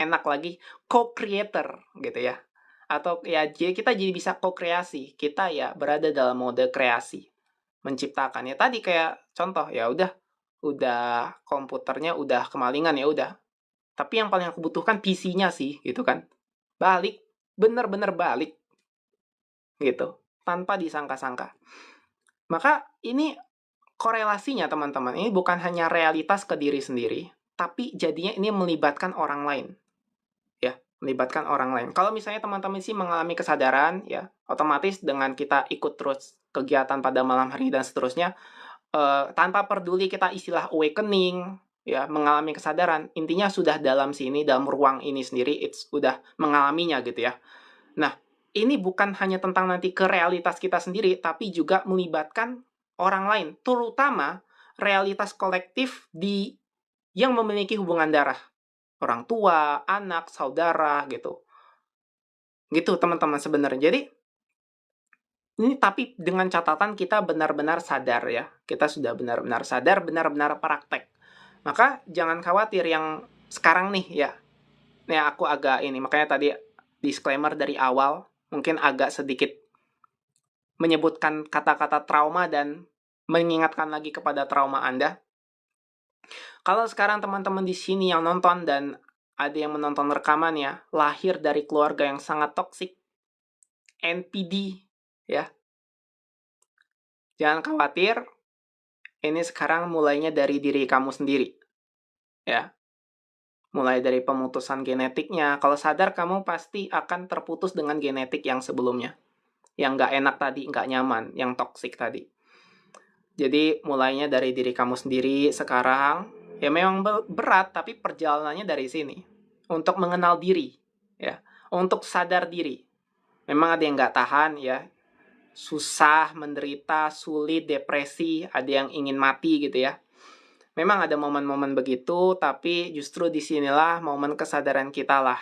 enak lagi co-creator gitu ya. Atau ya kita jadi bisa co-kreasi. Kita ya berada dalam mode kreasi, menciptakan. Ya tadi kayak contoh ya udah komputernya udah kemalingan ya udah. Tapi yang paling aku butuhkan PC-nya sih gitu kan. Balik, bener-bener balik gitu, tanpa disangka-sangka. Maka ini korelasinya teman-teman, ini bukan hanya realitas ke diri sendiri, tapi jadinya ini melibatkan orang lain. Ya, melibatkan orang lain. Kalau misalnya teman-teman sih mengalami kesadaran, ya, otomatis dengan kita ikut terus kegiatan pada malam hari dan seterusnya, tanpa peduli kita istilah awakening, ya, mengalami kesadaran, intinya sudah dalam sini, dalam ruang ini sendiri, it's udah mengalaminya gitu ya. Nah, ini bukan hanya tentang nanti ke realitas kita sendiri, tapi juga melibatkan orang lain, terutama realitas kolektif yang memiliki hubungan darah. Orang tua, anak, saudara, gitu. Gitu, teman-teman sebenarnya. Jadi, ini tapi dengan catatan kita benar-benar sadar ya. Kita sudah benar-benar sadar, benar-benar praktek. Maka jangan khawatir yang sekarang nih ya. Nih aku agak ini, makanya tadi disclaimer dari awal, mungkin agak sedikit menyebutkan kata-kata trauma dan mengingatkan lagi kepada trauma Anda. Kalau sekarang teman-teman di sini yang nonton dan ada yang menonton rekaman ya, lahir dari keluarga yang sangat toksik, NPD, ya. Jangan khawatir, ini sekarang mulainya dari diri kamu sendiri, ya. Mulai dari pemutusan genetiknya, kalau sadar kamu pasti akan terputus dengan genetik yang sebelumnya. Yang nggak enak tadi, nggak nyaman, yang toksik tadi. Jadi mulainya dari diri kamu sendiri sekarang, ya memang berat, tapi perjalanannya dari sini. Untuk mengenal diri, ya. Untuk sadar diri. Memang ada yang nggak tahan, ya. Susah, menderita, sulit, depresi, ada yang ingin mati gitu ya. Memang ada momen-momen begitu, tapi justru disinilah momen kesadaran kita lah.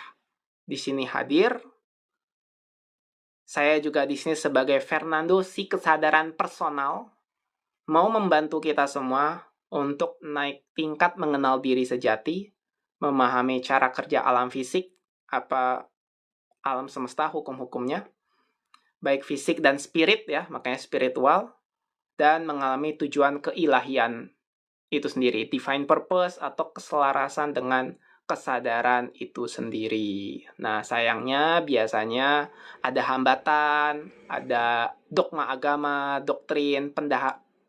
Di sini hadir. Saya juga di sini sebagai Fernando, si kesadaran personal, mau membantu kita semua untuk naik tingkat mengenal diri sejati, memahami cara kerja alam fisik, apa alam semesta, hukum-hukumnya, baik fisik dan spirit ya, makanya spiritual, dan mengalami tujuan keilahian itu sendiri, divine purpose atau keselarasan dengan kesadaran itu sendiri. Nah, sayangnya biasanya ada hambatan, ada dogma agama, doktrin,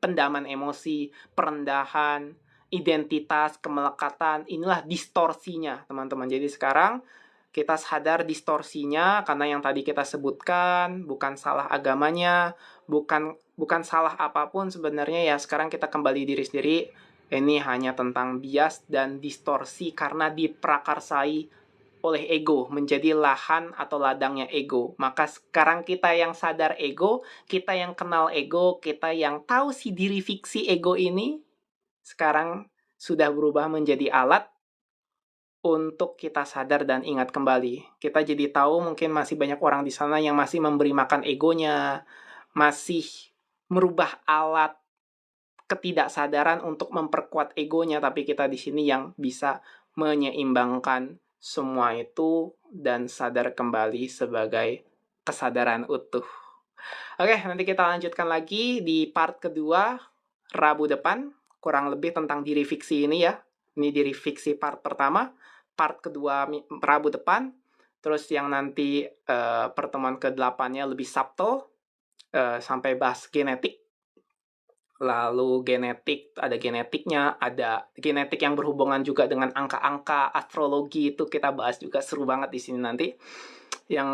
pendaman emosi, perendahan, identitas, kemelekatan. Inilah distorsinya, teman-teman. Jadi sekarang kita sadar distorsinya karena yang tadi kita sebutkan bukan salah agamanya, bukan salah apapun sebenarnya ya. Sekarang kita kembali diri sendiri. Ini hanya tentang bias dan distorsi karena diprakarsai oleh ego, menjadi lahan atau ladangnya ego. Maka sekarang kita yang sadar ego, kita yang kenal ego, kita yang tahu si diri fiksi ego ini, sekarang sudah berubah menjadi alat untuk kita sadar dan ingat kembali. Kita jadi tahu mungkin masih banyak orang di sana yang masih memberi makan egonya, masih merubah alat ketidaksadaran untuk memperkuat egonya, tapi kita di sini yang bisa menyeimbangkan semua itu dan sadar kembali sebagai kesadaran utuh. Oke, nanti kita lanjutkan lagi di part kedua, Rabu depan, kurang lebih tentang diri fiksi ini ya. Ini diri fiksi part pertama, part kedua Rabu depan, terus yang nanti pertemuan ke-8-nya lebih subtle, sampai bahas genetik. Lalu ada genetiknya, ada genetik yang berhubungan juga dengan angka-angka, astrologi, itu kita bahas juga, seru banget di sini nanti. Yang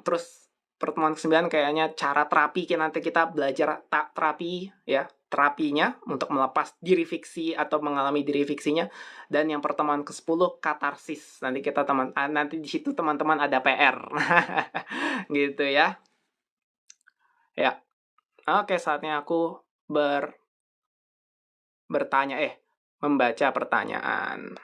terus pertemuan ke-9 kayaknya cara terapi, nanti kita belajar terapi ya, terapinya untuk melepas diri fiksi atau mengalami diri fiksinya. Dan yang pertemuan ke-10 katarsis. Nanti nanti di situ teman-teman ada PR. Gitu ya. Ya. Oke, saatnya aku membaca pertanyaan.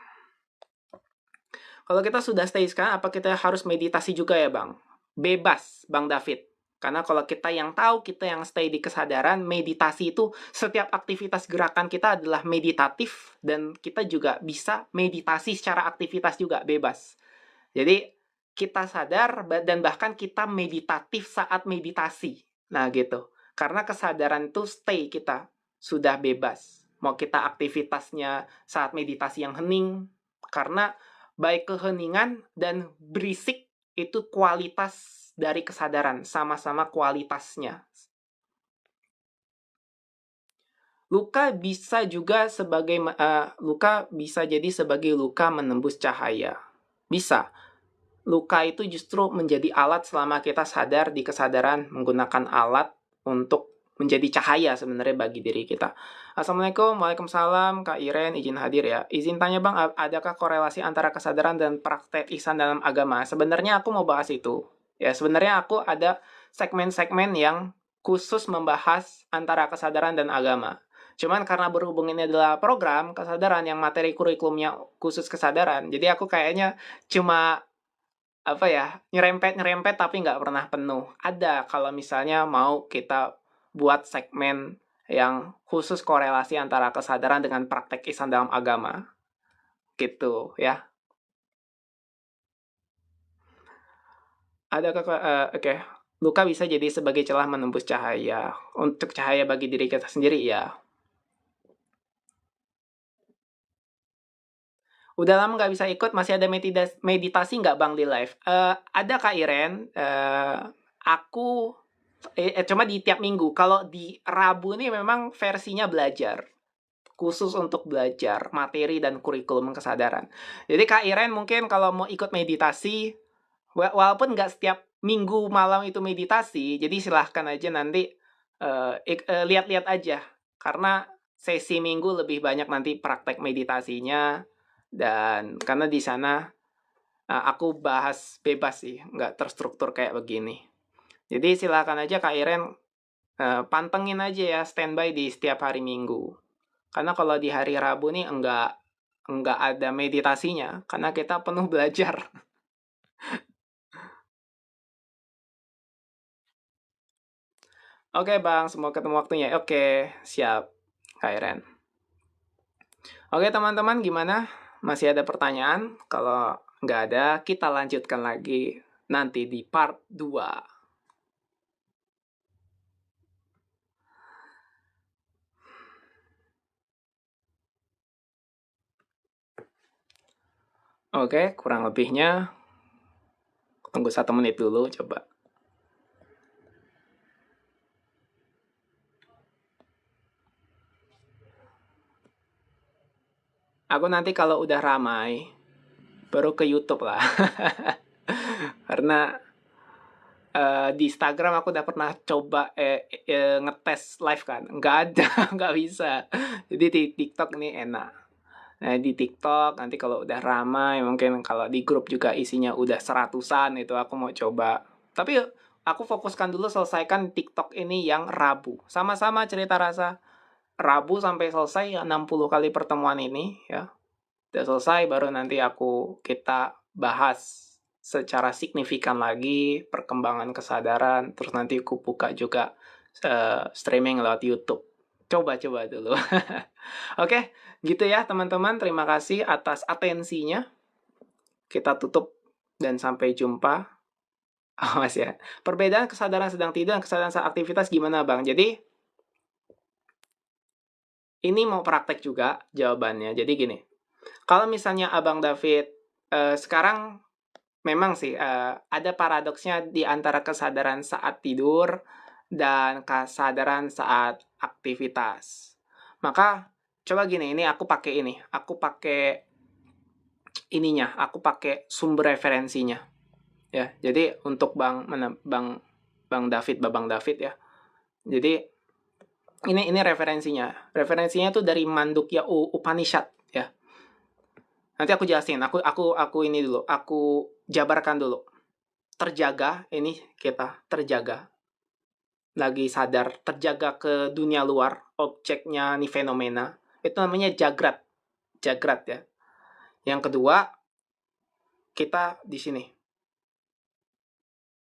Kalau kita sudah stay sekarang, apa kita harus meditasi juga ya, Bang? Bebas, Bang David. Karena kalau kita yang tahu, kita yang stay di kesadaran, meditasi itu setiap aktivitas gerakan kita adalah meditatif dan kita juga bisa meditasi secara aktivitas juga bebas. Jadi kita sadar dan bahkan kita meditatif saat meditasi. Nah, gitu. Karena kesadaran itu stay kita sudah bebas. Mau kita aktivitasnya saat meditasi yang hening, karena baik keheningan dan berisik itu kualitas dari kesadaran, sama-sama kualitasnya. Luka bisa juga sebagai luka bisa jadi sebagai luka menembus cahaya. Bisa. Luka itu justru menjadi alat selama kita sadar di kesadaran menggunakan alat untuk menjadi cahaya sebenarnya bagi diri kita. Assalamualaikum, waalaikumsalam, Kak Iren, izin hadir ya. Izin tanya Bang, adakah korelasi antara kesadaran dan praktek ihsan dalam agama? Sebenarnya aku mau bahas itu. Ya, sebenarnya aku ada segmen-segmen yang khusus membahas antara kesadaran dan agama. Cuman karena berhubung ini adalah program kesadaran yang materi kurikulumnya khusus kesadaran, jadi aku kayaknya cuma apa ya, nyerempet-nyerempet tapi nggak pernah penuh. Ada kalau misalnya mau kita buat segmen yang khusus korelasi antara kesadaran dengan praktek ihsan dalam agama. Gitu ya. Ada oke. Luka bisa jadi sebagai celah menembus cahaya. Untuk cahaya bagi diri kita sendiri ya. Udah lama nggak bisa ikut, masih ada meditasi nggak Bang di live? Ada Kak Iren, aku cuma di tiap minggu. Kalau di Rabu nih memang versinya belajar. Khusus untuk belajar materi dan kurikulum kesadaran. Jadi Kak Iren mungkin kalau mau ikut meditasi, walaupun nggak setiap minggu malam itu meditasi, jadi silahkan aja nanti lihat-lihat aja. Karena sesi minggu lebih banyak nanti praktek meditasinya, dan karena di sana aku bahas bebas sih, nggak terstruktur kayak begini. Jadi silakan aja Kak Iren pantengin aja ya standby di setiap hari Minggu. Karena kalau di hari Rabu nih enggak ada meditasinya karena kita penuh belajar. Oke Bang, semua ketemu waktunya. Oke, siap Kak Iren. Oke teman-teman, gimana? Masih ada pertanyaan? Kalau nggak ada, kita lanjutkan lagi nanti di part 2. Oke, kurang lebihnya tunggu 1 menit dulu coba. Aku nanti kalau udah ramai baru ke YouTube lah. Karena di Instagram aku udah pernah coba ngetes live kan, nggak ada, nggak bisa. Jadi di TikTok ini enak. Nah di TikTok nanti kalau udah ramai, mungkin kalau di grup juga isinya udah 100-an itu aku mau coba. Tapi aku fokuskan dulu selesaikan TikTok ini yang Rabu. Sama-sama cerita rasa Rabu sampai selesai 60 kali pertemuan ini ya. Udah selesai baru nanti kita bahas secara signifikan lagi perkembangan kesadaran, terus nanti aku buka juga streaming lewat YouTube. Coba-coba dulu. Oke, gitu ya teman-teman. Terima kasih atas atensinya. Kita tutup dan sampai jumpa. Awas ya. Perbedaan kesadaran sedang tidur dan kesadaran saat aktivitas gimana Bang? Jadi, ini mau praktek juga jawabannya. Jadi gini, kalau misalnya Abang David sekarang memang sih ada paradoksnya di antara kesadaran saat tidur dan kesadaran saat aktivitas. Maka coba gini, ini aku pakai aku pakai sumber referensinya. Ya, jadi untuk Bang David, Babang David ya. Jadi ini referensinya. Referensinya tuh dari Mandukya Upanishad ya. Nanti aku jelasin. Aku ini dulu. Aku jabarkan dulu. Terjaga, ini kita terjaga. Lagi sadar, terjaga ke dunia luar, objeknya nih fenomena. Itu namanya jagrat. Jagrat ya. Yang kedua, kita di sini.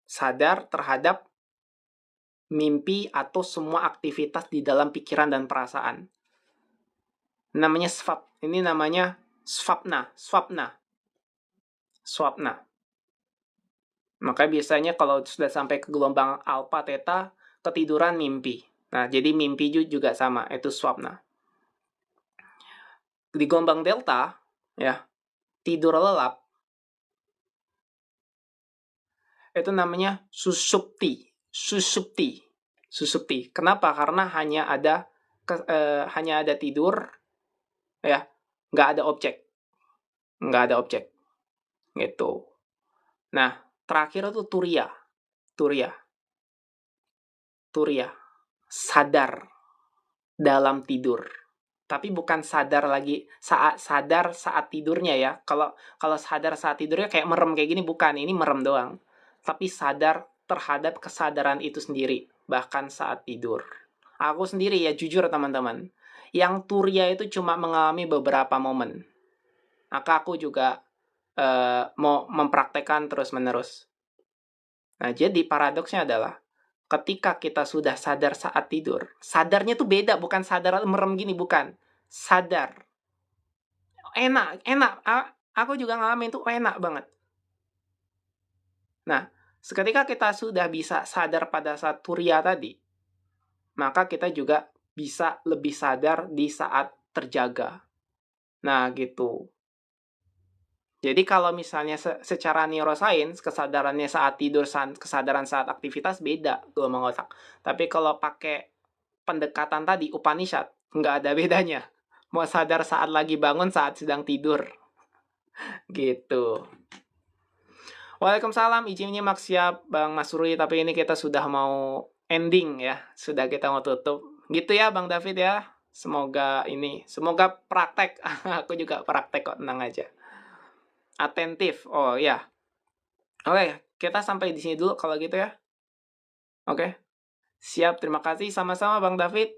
Sadar terhadap mimpi atau semua aktivitas di dalam pikiran dan perasaan. Namanya svap. Ini namanya swapna. Maka biasanya kalau sudah sampai ke gelombang alpha, theta, ketiduran mimpi. Nah, jadi mimpi juga sama, itu swapna. Di gelombang delta, ya, tidur lelap, itu namanya susupti. Kenapa? Karena hanya ada tidur, ya, nggak ada objek, gitu. Nah, terakhir itu turia, sadar dalam tidur. Tapi bukan sadar saat tidurnya ya. Kalau sadar saat tidurnya kayak merem kayak gini, bukan. Ini merem doang. Tapi sadar terhadap kesadaran itu sendiri, bahkan saat tidur. Aku sendiri ya, jujur teman-teman, yang turia itu cuma mengalami beberapa momen. Maka aku juga mau mempraktekkan terus-menerus. Nah, jadi paradoksnya adalah ketika kita sudah sadar saat tidur, sadarnya tuh beda, bukan sadar merem gini, bukan. Sadar. Enak. Aku juga ngalamin tuh enak banget. Nah, seketika kita sudah bisa sadar pada saat turia tadi, maka kita juga bisa lebih sadar di saat terjaga. Nah, gitu. Jadi kalau misalnya secara neuroscience, kesadarannya saat tidur, kesadaran saat aktivitas beda gelombang otak. Tapi kalau pakai pendekatan tadi, Upanishad, nggak ada bedanya. Mau sadar saat lagi bangun, saat sedang tidur. Gitu. Waalaikumsalam, izinnya maksiat Bang Masruri, tapi ini kita sudah mau ending ya. Sudah kita mau tutup. Gitu ya Bang David ya. Semoga praktek. Aku juga praktek kok, tenang aja. Atentif. Oh ya. Oke, kita sampai di sini dulu kalau gitu ya. Oke. Siap, terima kasih sama-sama Bang David.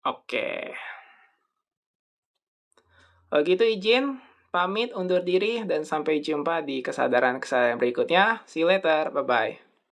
Oke. Kalau gitu izin pamit undur diri dan sampai jumpa di kesadaran berikutnya. See you later. Bye-bye.